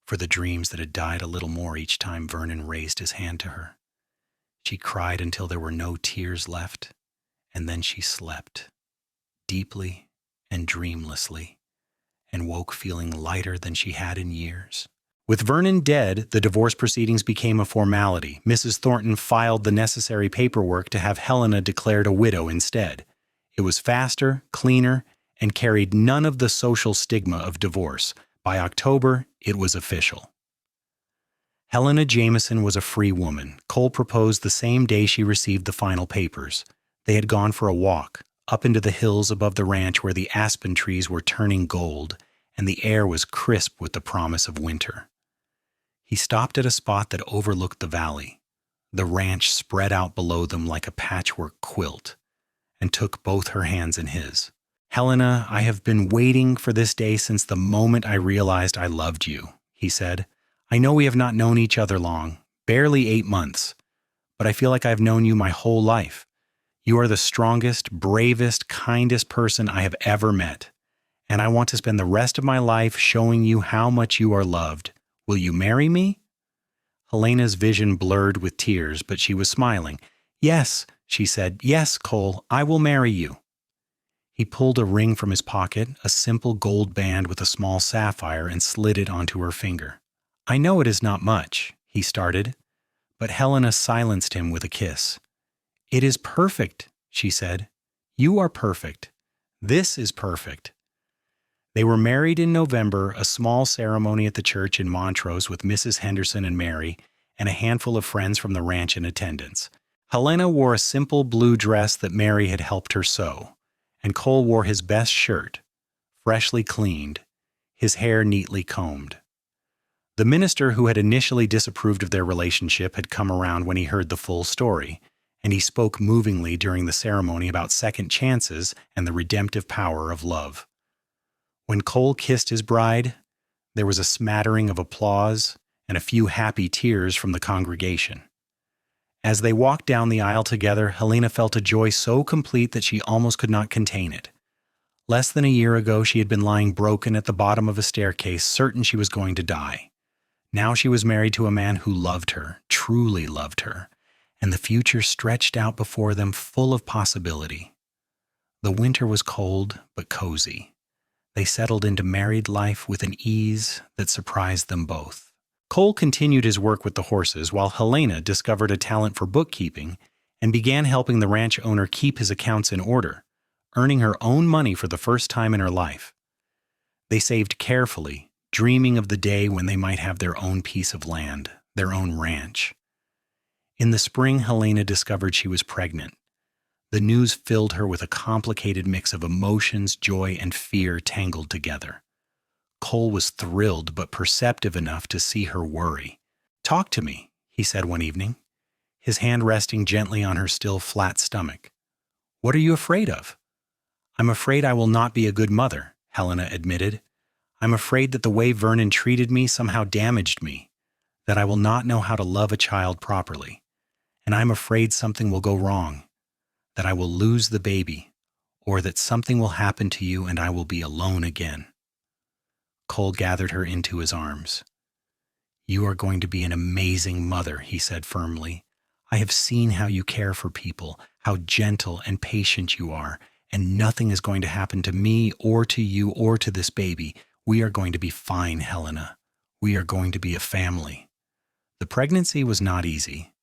for the dreams that had died a little more each time Vernon raised his hand to her. She cried until there were no tears left, and then she slept, deeply and dreamlessly, and woke feeling lighter than she had in years. With Vernon dead, the divorce proceedings became a formality. Mrs. Thornton filed the necessary paperwork to have Helena declared a widow instead. It was faster, cleaner, and carried none of the social stigma of divorce. By October, it was official. Helena Jameson was a free woman. Cole proposed the same day she received the final papers. They had gone for a walk, up into the hills above the ranch where the aspen trees were turning gold, and the air was crisp with the promise of winter. He stopped at a spot that overlooked the valley. The ranch spread out below them like a patchwork quilt, and took both her hands in his. "Helena, I have been waiting for this day since the moment I realized I loved you," he said. "I know we have not known each other long, barely 8 months, but I feel like I've known you my whole life. You are the strongest, bravest, kindest person I have ever met, and I want to spend the rest of my life showing you how much you are loved. Will you marry me?" Helena's vision blurred with tears, but she was smiling. "Yes," she said. "Yes, Cole, I will marry you." He pulled a ring from his pocket, a simple gold band with a small sapphire, and slid it onto her finger. "I know it is not much," he started, but Helena silenced him with a kiss. "It is perfect," she said. "You are perfect. This is perfect." They were married in November, a small ceremony at the church in Montrose with Mrs. Henderson and Mary, and a handful of friends from the ranch in attendance. Helena wore a simple blue dress that Mary had helped her sew, and Cole wore his best shirt, freshly cleaned, his hair neatly combed. The minister who had initially disapproved of their relationship had come around when he heard the full story, and he spoke movingly during the ceremony about second chances and the redemptive power of love. When Cole kissed his bride, there was a smattering of applause and a few happy tears from the congregation. As they walked down the aisle together, Helena felt a joy so complete that she almost could not contain it. Less than a year ago, she had been lying broken at the bottom of a staircase, certain she was going to die. Now she was married to a man who loved her, truly loved her, and the future stretched out before them full of possibility. The winter was cold but cozy. They settled into married life with an ease that surprised them both. Cole continued his work with the horses while Helena discovered a talent for bookkeeping and began helping the ranch owner keep his accounts in order, earning her own money for the first time in her life. They saved carefully, dreaming of the day when they might have their own piece of land, their own ranch. In the spring, Helena discovered she was pregnant. The news filled her with a complicated mix of emotions, joy, and fear tangled together. Cole was thrilled but perceptive enough to see her worry. "Talk to me," he said one evening, his hand resting gently on her still flat stomach. "What are you afraid of?" "I'm afraid I will not be a good mother," Helena admitted. "I'm afraid that the way Vernon treated me somehow damaged me, that I will not know how to love a child properly. And I'm afraid something will go wrong, that I will lose the baby, or that something will happen to you and I will be alone again. Cole gathered her into his arms. You are going to be an amazing mother, he said firmly. I have seen how you care for people, how gentle and patient you are, and nothing is going to happen to me or to you or to this baby. We are going to be fine, Helena. We are going to be a family. The pregnancy was not easy.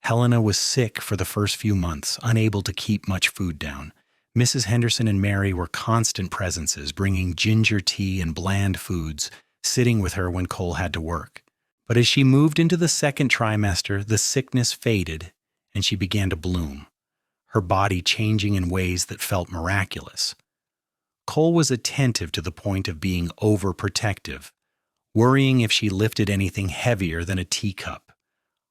Helena was sick for the first few months, unable to keep much food down. Mrs. Henderson and Mary were constant presences, bringing ginger tea and bland foods, sitting with her when Cole had to work. But as she moved into the second trimester, the sickness faded and she began to bloom, her body changing in ways that felt miraculous. Cole was attentive to the point of being overprotective, worrying if she lifted anything heavier than a teacup,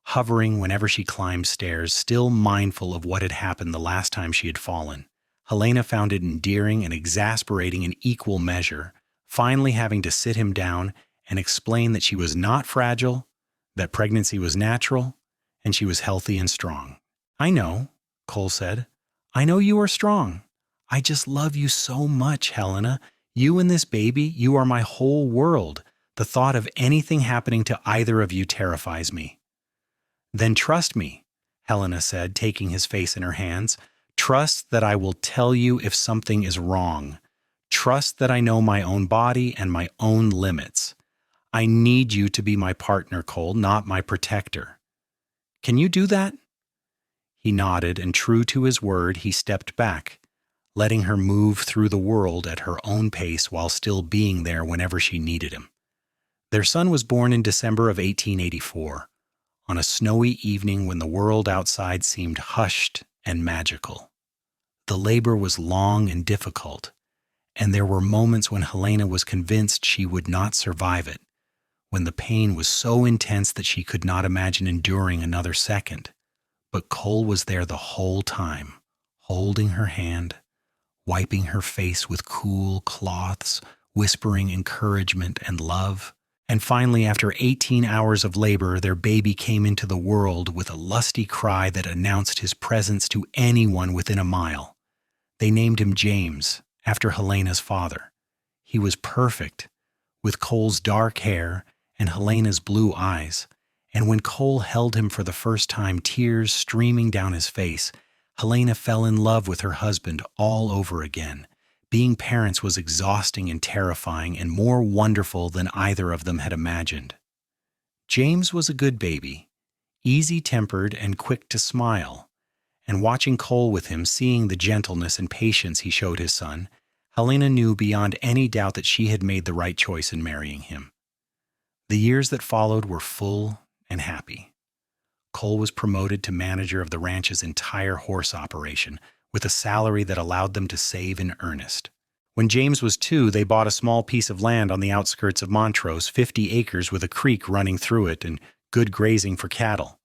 hovering whenever she climbed stairs, still mindful of what had happened the last time she had fallen. Helena found it endearing and exasperating in equal measure, finally having to sit him down and explain that she was not fragile, that pregnancy was natural, and she was healthy and strong. I know, Cole said. I know you are strong. I just love you so much, Helena. You and this baby, you are my whole world. The thought of anything happening to either of you terrifies me. Then trust me, Helena said, taking his face in her hands. Trust that I will tell you if something is wrong. Trust that I know my own body and my own limits. I need you to be my partner, Cole, not my protector. Can you do that? He nodded, and true to his word, he stepped back, letting her move through the world at her own pace while still being there whenever she needed him. Their son was born in December of 1884, on a snowy evening when the world outside seemed hushed and magical. The labor was long and difficult, and there were moments when Helena was convinced she would not survive it, when the pain was so intense that she could not imagine enduring another second. But Cole was there the whole time, holding her hand, wiping her face with cool cloths, whispering encouragement and love. And finally, after 18 hours of labor, their baby came into the world with a lusty cry that announced his presence to anyone within a mile. They named him James, after Helena's father. He was perfect, with Cole's dark hair and Helena's blue eyes, and when Cole held him for the first time, tears streaming down his face, Helena fell in love with her husband all over again. Being parents was exhausting and terrifying and more wonderful than either of them had imagined. James was a good baby, easy-tempered and quick to smile, and watching Cole with him, seeing the gentleness and patience he showed his son, Helena knew beyond any doubt that she had made the right choice in marrying him. The years that followed were full and happy. Cole was promoted to manager of the ranch's entire horse operation, with a salary that allowed them to save in earnest. When James was 2, they bought a small piece of land on the outskirts of Montrose, 50 acres with a creek running through it and good grazing for cattle.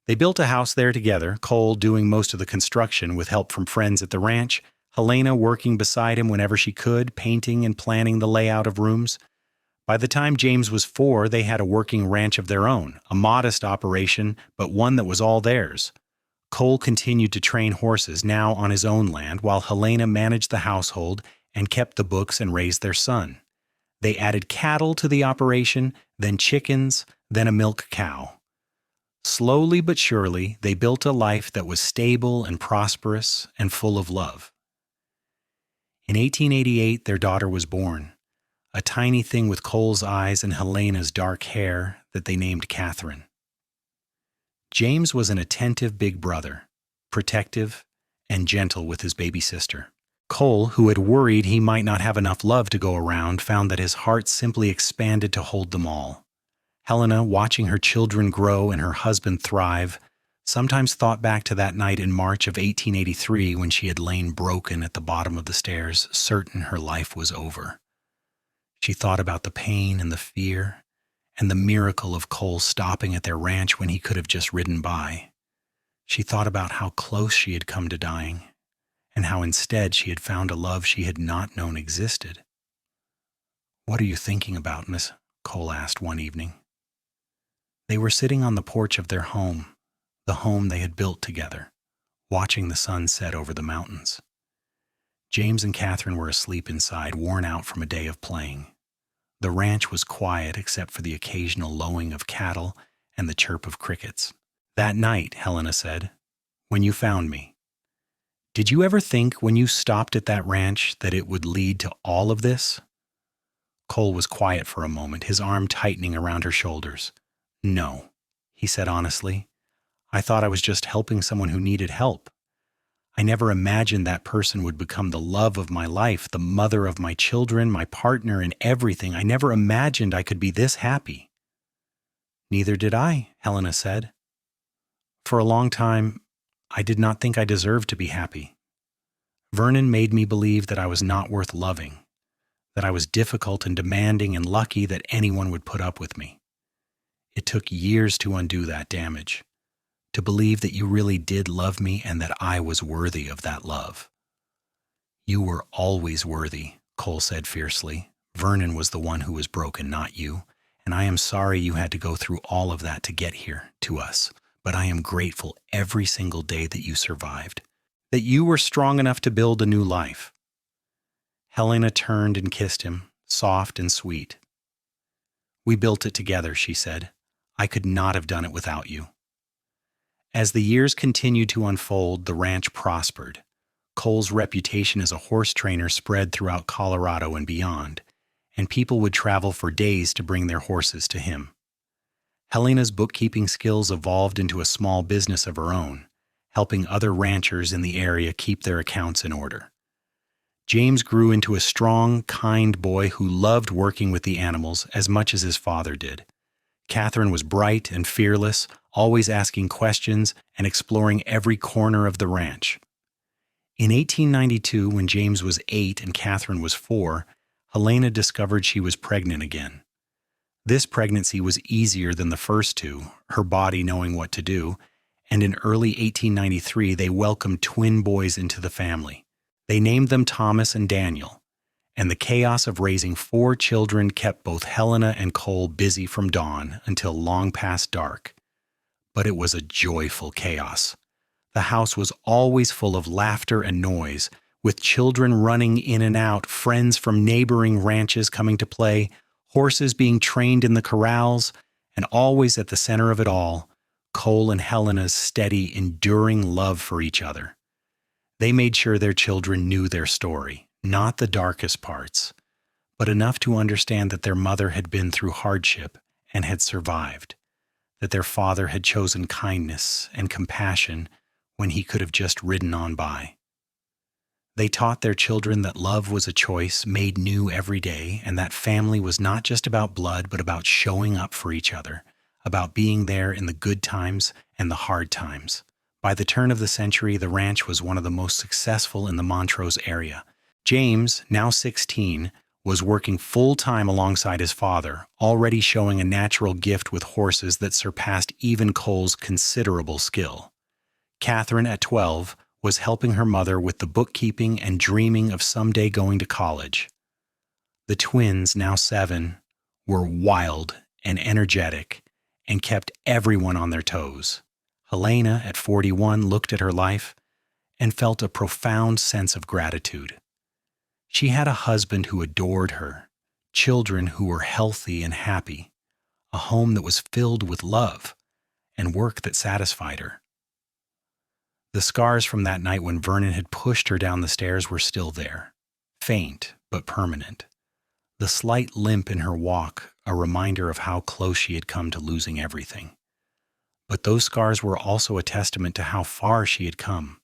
They built a house there together, Cole doing most of the construction with help from friends at the ranch, Helena working beside him whenever she could, painting and planning the layout of rooms. By the time James was 4, they had a working ranch of their own, a modest operation, but one that was all theirs. Cole continued to train horses, now on his own land, while Helena managed the household and kept the books and raised their son. They added cattle to the operation, then chickens, then a milk cow. Slowly but surely, they built a life that was stable and prosperous and full of love. In 1888, their daughter was born, a tiny thing with Cole's eyes and Helena's dark hair that they named Catherine. James was an attentive big brother, protective and gentle with his baby sister. Cole, who had worried he might not have enough love to go around, found that his heart simply expanded to hold them all. Helena, watching her children grow and her husband thrive, sometimes thought back to that night in March of 1883 when she had lain broken at the bottom of the stairs, certain her life was over. She thought about the pain and the fear, and the miracle of Cole stopping at their ranch when he could have just ridden by. She thought about how close she had come to dying, and how instead she had found a love she had not known existed. "What are you thinking about, Miss?" Cole asked one evening. They were sitting on the porch of their home, the home they had built together, watching the sun set over the mountains. James and Catherine were asleep inside, worn out from a day of playing. The ranch was quiet except for the occasional lowing of cattle and the chirp of crickets. That night, Helena said, when you found me, did you ever think when you stopped at that ranch that it would lead to all of this? Cole was quiet for a moment, his arm tightening around her shoulders. No, he said honestly. I thought I was just helping someone who needed help. I never imagined that person would become the love of my life, the mother of my children, my partner, and everything. I never imagined I could be this happy. Neither did I, Helena said. For a long time, I did not think I deserved to be happy. Vernon made me believe that I was not worth loving, that I was difficult and demanding and lucky that anyone would put up with me. It took years to undo that damage, to believe that you really did love me and that I was worthy of that love. You were always worthy, Cole said fiercely. Vernon was the one who was broken, not you, and I am sorry you had to go through all of that to get here, to us. But I am grateful every single day that you survived, that you were strong enough to build a new life. Helena turned and kissed him, soft and sweet. We built it together, she said. I could not have done it without you. As the years continued to unfold, the ranch prospered. Cole's reputation as a horse trainer spread throughout Colorado and beyond, and people would travel for days to bring their horses to him. Helena's bookkeeping skills evolved into a small business of her own, helping other ranchers in the area keep their accounts in order. James grew into a strong, kind boy who loved working with the animals as much as his father did. Catherine was bright and fearless, always asking questions and exploring every corner of the ranch. In 1892, when James was 8 and Catherine was 4, Helena discovered she was pregnant again. This pregnancy was easier than the first two, her body knowing what to do, and in early 1893 they welcomed twin boys into the family. They named them Thomas and Daniel, and the chaos of raising 4 children kept both Helena and Cole busy from dawn until long past dark. But it was a joyful chaos. The house was always full of laughter and noise, with children running in and out, friends from neighboring ranches coming to play, horses being trained in the corrals, and always at the center of it all, Cole and Helena's steady, enduring love for each other. They made sure their children knew their story, not the darkest parts, but enough to understand that their mother had been through hardship and had survived, that their father had chosen kindness and compassion when he could have just ridden on by. They taught their children that love was a choice made new every day, and that family was not just about blood, but about showing up for each other, about being there in the good times and the hard times. By the turn of the century, the ranch was one of the most successful in the Montrose area. James, now 16, was working full-time alongside his father, already showing a natural gift with horses that surpassed even Cole's considerable skill. Catherine, at 12, was helping her mother with the bookkeeping and dreaming of someday going to college. The twins, now 7, were wild and energetic and kept everyone on their toes. Helena, at 41, looked at her life and felt a profound sense of gratitude. She had a husband who adored her, children who were healthy and happy, a home that was filled with love, and work that satisfied her. The scars from that night when Vernon had pushed her down the stairs were still there, faint but permanent. The slight limp in her walk, a reminder of how close she had come to losing everything. But those scars were also a testament to how far she had come,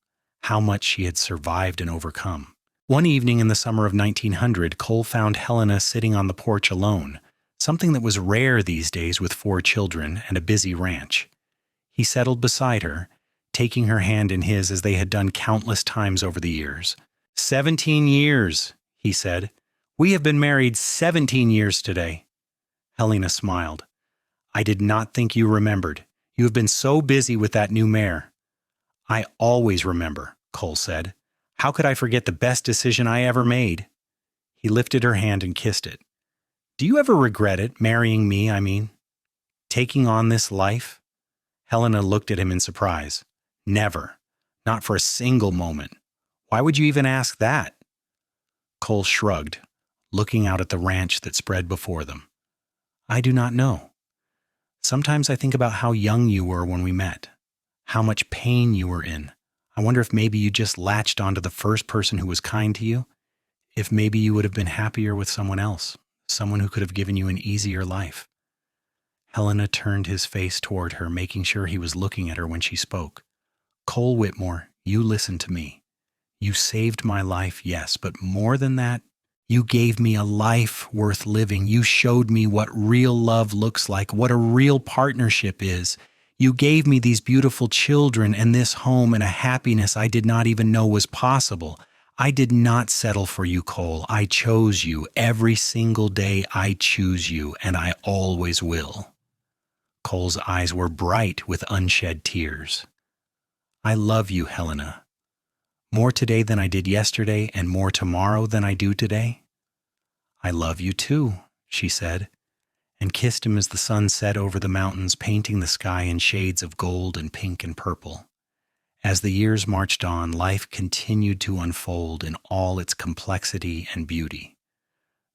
how much she had survived and overcome. One evening in the summer of 1900, Cole found Helena sitting on the porch alone, something that was rare these days with 4 children and a busy ranch. He settled beside her, taking her hand in his as they had done countless times over the years. 17 years, he said. We have been married 17 years today. Helena smiled. I did not think you remembered. You have been so busy with that new mare. I always remember, Cole said. How could I forget the best decision I ever made? He lifted her hand and kissed it. Do you ever regret it, marrying me, I mean? Taking on this life? Helena looked at him in surprise. Never. Not for a single moment. Why would you even ask that? Cole shrugged, looking out at the ranch that spread before them. I do not know. Sometimes I think about how young you were when we met, how much pain you were in. I wonder if maybe you just latched onto the first person who was kind to you, if maybe you would have been happier with someone else, someone who could have given you an easier life. Helena turned his face toward her, making sure he was looking at her when she spoke. Cole Whitmore, you listen to me. You saved my life, yes, but more than that, you gave me a life worth living. You showed me what real love looks like, what a real partnership is. You gave me these beautiful children and this home and a happiness I did not even know was possible. I did not settle for you, Cole. I chose you. Every single day I choose you, and I always will. Cole's eyes were bright with unshed tears. I love you, Helena. More today than I did yesterday, and more tomorrow than I do today. I love you too, she said, and kissed him as the sun set over the mountains, painting the sky in shades of gold and pink and purple. As the years marched on, life continued to unfold in all its complexity and beauty.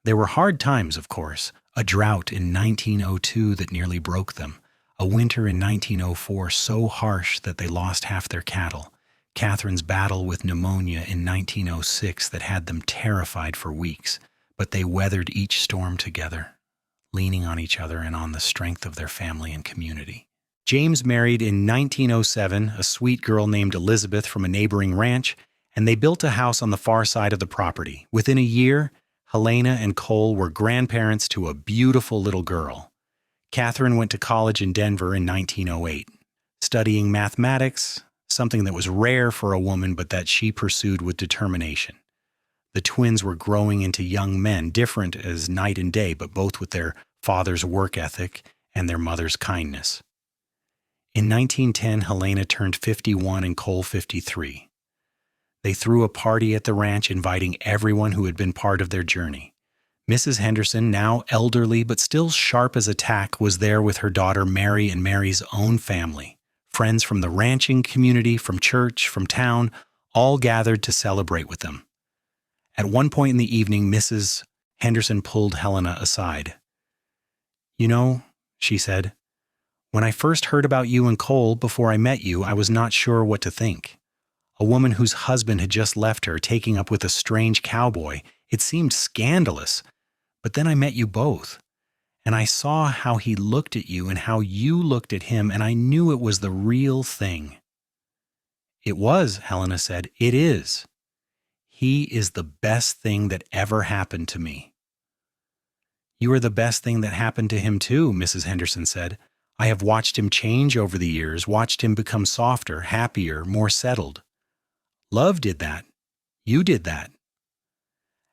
There were hard times, of course, a drought in 1902 that nearly broke them, a winter in 1904 so harsh that they lost half their cattle, Catherine's battle with pneumonia in 1906 that had them terrified for weeks, but they weathered each storm together, leaning on each other and on the strength of their family and community. James married in 1907 a sweet girl named Elizabeth from a neighboring ranch, and they built a house on the far side of the property. Within a year, Helena and Cole were grandparents to a beautiful little girl. Catherine went to college in Denver in 1908, studying mathematics, something that was rare for a woman but that she pursued with determination. The twins were growing into young men, different as night and day, but both with their father's work ethic and their mother's kindness. In 1910, Helena turned 51 and Cole 53. They threw a party at the ranch inviting everyone who had been part of their journey. Mrs. Henderson, now elderly but still sharp as a tack, was there with her daughter Mary and Mary's own family. Friends from the ranching community, from church, from town, all gathered to celebrate with them. At one point in the evening, Mrs. Henderson pulled Helena aside. You know, she said, when I first heard about you and Cole before I met you, I was not sure what to think. A woman whose husband had just left her, taking up with a strange cowboy, it seemed scandalous. But then I met you both, and I saw how he looked at you and how you looked at him, and I knew it was the real thing. It was, Helena said. It is. He is the best thing that ever happened to me. You are the best thing that happened to him too, Mrs. Henderson said. I have watched him change over the years, watched him become softer, happier, more settled. Love did that. You did that.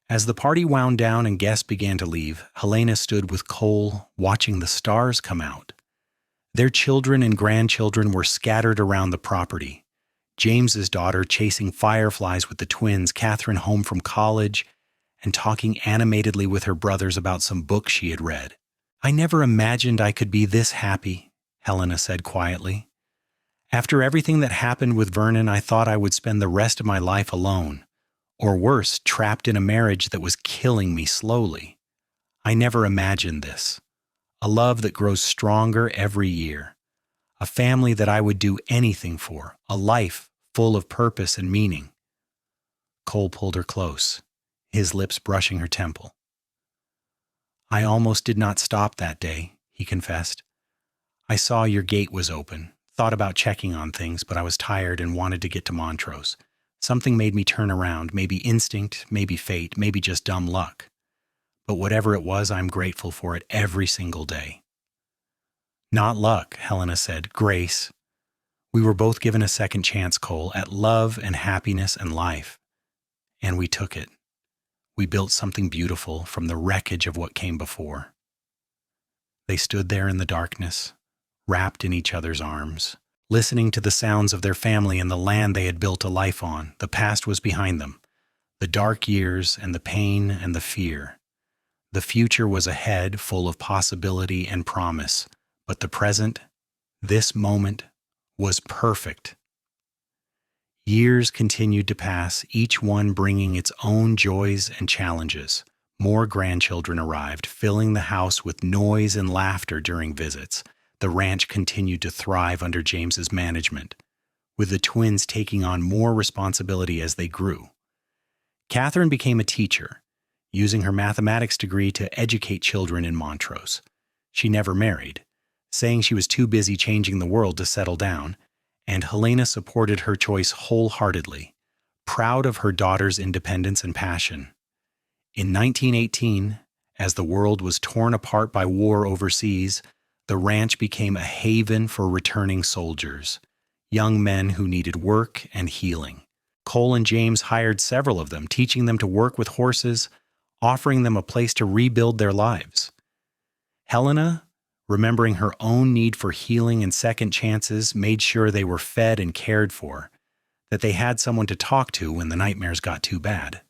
As the party wound down and guests began to leave, Helena stood with Cole, watching the stars come out. Their children and grandchildren were scattered around the property. James's daughter chasing fireflies with the twins, Catherine home from college, and talking animatedly with her brothers about some book she had read. I never imagined I could be this happy, Helena said quietly. After everything that happened with Vernon, I thought I would spend the rest of my life alone, or worse, trapped in a marriage that was killing me slowly. I never imagined this. A love that grows stronger every year. A family that I would do anything for. A life full of purpose and meaning. Cole pulled her close, his lips brushing her temple. I almost did not stop that day, he confessed. I saw your gate was open, thought about checking on things, but I was tired and wanted to get to Montrose. Something made me turn around, maybe instinct, maybe fate, maybe just dumb luck. But whatever it was, I'm grateful for it every single day. Not luck, Helena said, grace. We were both given a second chance, Cole, at love and happiness and life. And we took it. We built something beautiful from the wreckage of what came before. They stood there in the darkness, wrapped in each other's arms, listening to the sounds of their family and the land they had built a life on. The past was behind them, the dark years and the pain and the fear. The future was ahead, full of possibility and promise, but the present, this moment, was perfect. Years continued to pass, each one bringing its own joys and challenges. More grandchildren arrived, filling the house with noise and laughter during visits. The ranch continued to thrive under James's management, with the twins taking on more responsibility as they grew. Catherine became a teacher, using her mathematics degree to educate children in Montrose. She never married, saying she was too busy changing the world to settle down, and Helena supported her choice wholeheartedly, proud of her daughter's independence and passion. In 1918, as the world was torn apart by war overseas, the ranch became a haven for returning soldiers, young men who needed work and healing. Cole and James hired several of them, teaching them to work with horses, offering them a place to rebuild their lives. Helena, remembering her own need for healing and second chances, made sure they were fed and cared for, that they had someone to talk to when the nightmares got too bad.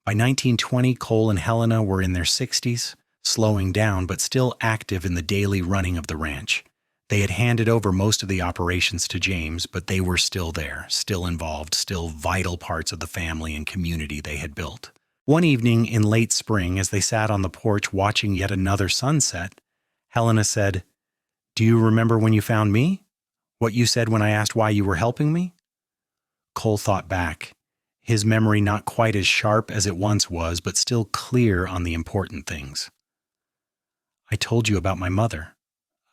By 1920, Cole and Helena were in their 60s, slowing down but still active in the daily running of the ranch. They had handed over most of the operations to James, but they were still there, still involved, still vital parts of the family and community they had built. One evening in late spring, as they sat on the porch watching yet another sunset, Helena said, "Do you remember when you found me? What you said when I asked why you were helping me?" Cole thought back, his memory not quite as sharp as it once was, but still clear on the important things. "I told you about my mother,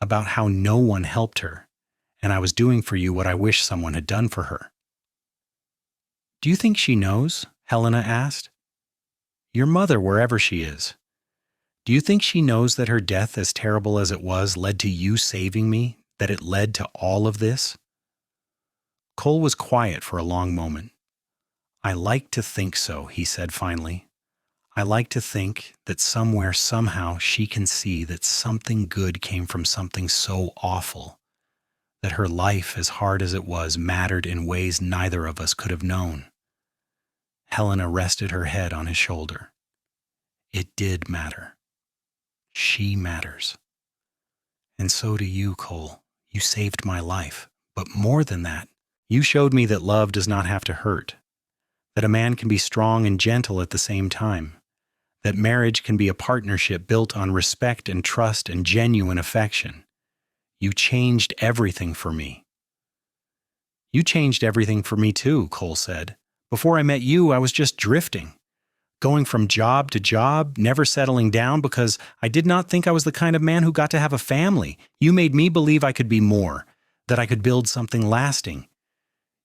about how no one helped her, and I was doing for you what I wish someone had done for her." "Do you think she knows?" Helena asked. "Your mother, wherever she is. Do you think she knows that her death, as terrible as it was, led to you saving me, that it led to all of this?" Cole was quiet for a long moment. "I like to think so," he said finally. "I like to think that somewhere, somehow, she can see that something good came from something so awful, that her life, as hard as it was, mattered in ways neither of us could have known." Helena rested her head on his shoulder. "It did matter. She matters. And so do you, Cole. You saved my life. But more than that, you showed me that love does not have to hurt, that a man can be strong and gentle at the same time, that marriage can be a partnership built on respect and trust and genuine affection. You changed everything for me." "You changed everything for me too," Cole said. "Before I met you, I was just drifting, going from job to job, never settling down because I did not think I was the kind of man who got to have a family. You made me believe I could be more, that I could build something lasting.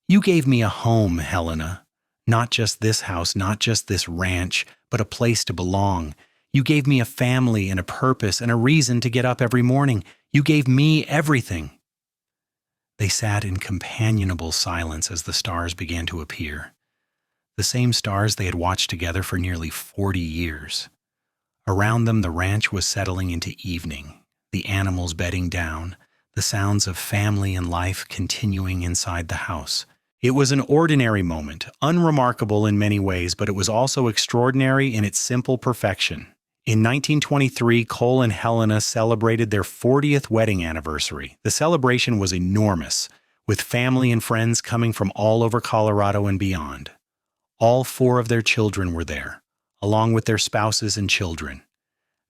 You gave me a home, Helena. Not just this house, not just this ranch, but a place to belong. You gave me a family and a purpose and a reason to get up every morning. You gave me everything." They sat in companionable silence as the stars began to appear. The same stars they had watched together for nearly 40 years. Around them, the ranch was settling into evening, the animals bedding down, the sounds of family and life continuing inside the house. It was an ordinary moment, unremarkable in many ways, but it was also extraordinary in its simple perfection. In 1923, Cole and Helena celebrated their 40th wedding anniversary. The celebration was enormous, with family and friends coming from all over Colorado and beyond. All 4 of their children were there, along with their spouses and children.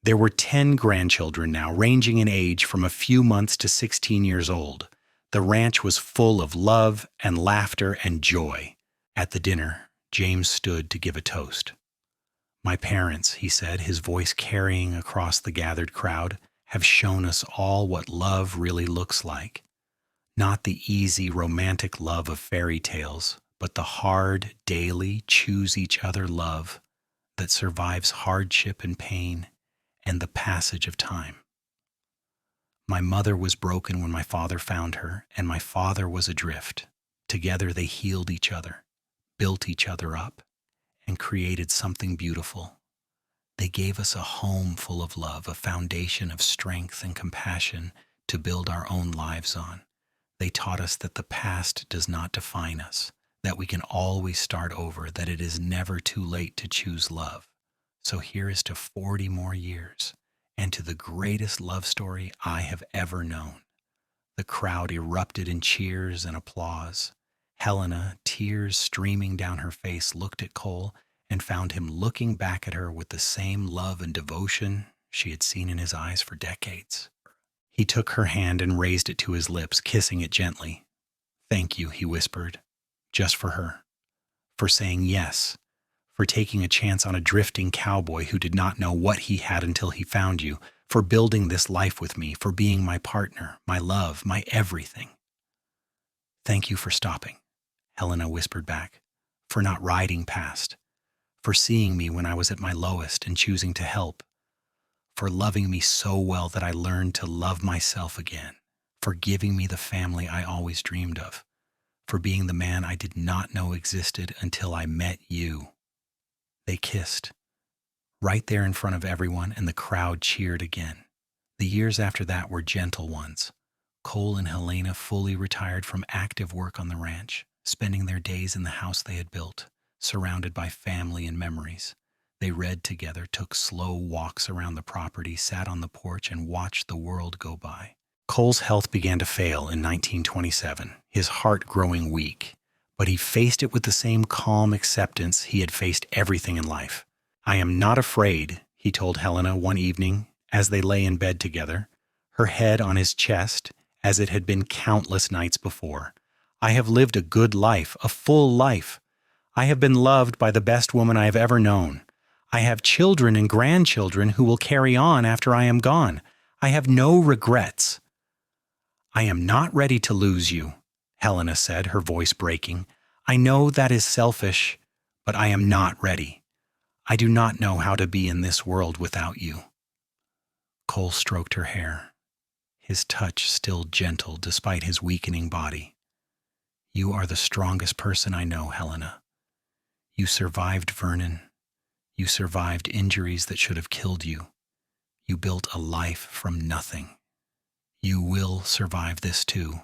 There were 10 grandchildren now, ranging in age from a few months to 16 years old. The ranch was full of love and laughter and joy. At the dinner, James stood to give a toast. "My parents," he said, his voice carrying across the gathered crowd, "have shown us all what love really looks like. Not the easy, romantic love of fairy tales, but the hard, daily, choose-each-other love that survives hardship and pain and the passage of time. My mother was broken when my father found her, and my father was adrift. Together they healed each other, built each other up, and created something beautiful. They gave us a home full of love, a foundation of strength and compassion to build our own lives on. They taught us that the past does not define us, that we can always start over, that it is never too late to choose love. So here is to 40 more years, and to the greatest love story I have ever known." The crowd erupted in cheers and applause. Helena, tears streaming down her face, looked at Cole and found him looking back at her with the same love and devotion she had seen in his eyes for decades. He took her hand and raised it to his lips, kissing it gently. "Thank you," he whispered, "just for her, for saying yes, for taking a chance on a drifting cowboy who did not know what he had until he found you, for building this life with me, for being my partner, my love, my everything." "Thank you for stopping," Helena whispered back, "for not riding past, for seeing me when I was at my lowest and choosing to help, for loving me so well that I learned to love myself again, for giving me the family I always dreamed of, for being the man I did not know existed until I met you." They kissed, right there in front of everyone, and the crowd cheered again. The years after that were gentle ones. Cole and Helena fully retired from active work on the ranch, spending their days in the house they had built, surrounded by family and memories. They read together, took slow walks around the property, sat on the porch, and watched the world go by. Cole's health began to fail in 1927, his heart growing weak, but he faced it with the same calm acceptance he had faced everything in life. "I am not afraid," he told Helena one evening as they lay in bed together, her head on his chest as it had been countless nights before. "I have lived a good life, a full life. I have been loved by the best woman I have ever known. I have children and grandchildren who will carry on after I am gone. I have no regrets." "I am not ready to lose you," Helena said, her voice breaking. "I know that is selfish, but I am not ready. I do not know how to be in this world without you." Cole stroked her hair, his touch still gentle despite his weakening body. "You are the strongest person I know, Helena. You survived Vernon. You survived injuries that should have killed you. You built a life from nothing. You will survive this too,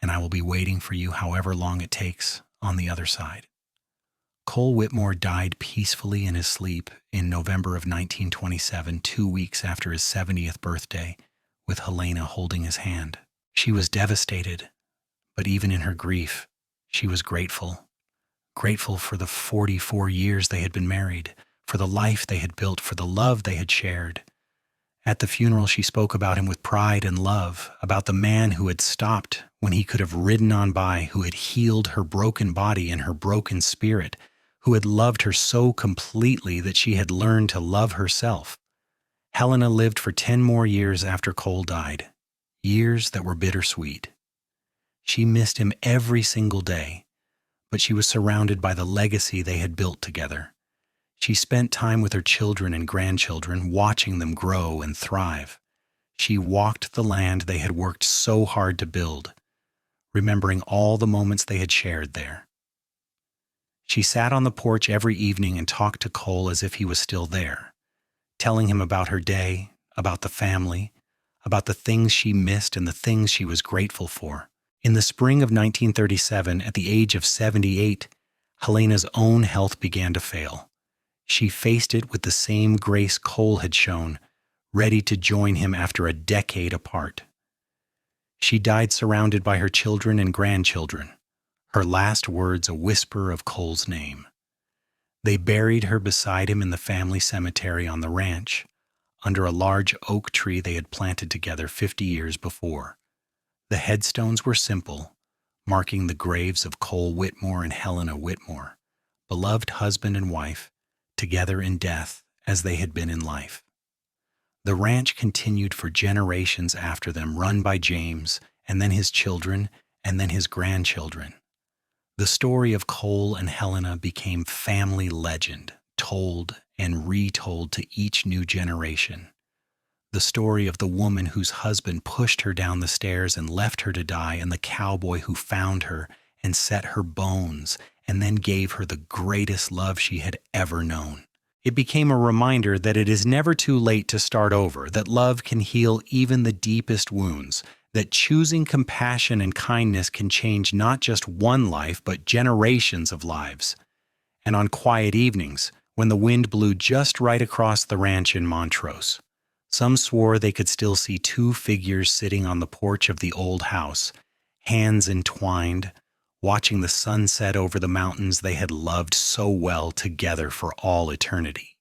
and I will be waiting for you however long it takes on the other side." Cole Whitmore died peacefully in his sleep in November of 1927, 2 weeks after his 70th birthday, with Helena holding his hand. She was devastated, but even in her grief, she was grateful. Grateful for the 44 years they had been married, for the life they had built, for the love they had shared. At the funeral, she spoke about him with pride and love, about the man who had stopped when he could have ridden on by, who had healed her broken body and her broken spirit, who had loved her so completely that she had learned to love herself. Helena lived for 10 more years after Cole died, years that were bittersweet. She missed him every single day, but she was surrounded by the legacy they had built together. She spent time with her children and grandchildren, watching them grow and thrive. She walked the land they had worked so hard to build, remembering all the moments they had shared there. She sat on the porch every evening and talked to Cole as if he was still there, telling him about her day, about the family, about the things she missed and the things she was grateful for. In the spring of 1937, at the age of 78, Helena's own health began to fail. She faced it with the same grace Cole had shown, ready to join him after a decade apart. She died surrounded by her children and grandchildren, her last words a whisper of Cole's name. They buried her beside him in the family cemetery on the ranch, under a large oak tree they had planted together 50 years before. The headstones were simple, marking the graves of Cole Whitmore and Helena Whitmore, beloved husband and wife, together in death as they had been in life. The ranch continued for generations after them, run by James, and then his children, and then his grandchildren. The story of Cole and Helena became family legend, told and retold to each new generation. The story of the woman whose husband pushed her down the stairs and left her to die, and the cowboy who found her and set her bones and then gave her the greatest love she had ever known. It became a reminder that it is never too late to start over, that love can heal even the deepest wounds, that choosing compassion and kindness can change not just one life, but generations of lives. And on quiet evenings, when the wind blew just right across the ranch in Montrose, some swore they could still see 2 figures sitting on the porch of the old house, hands entwined, watching the sun set over the mountains they had loved so well together for all eternity.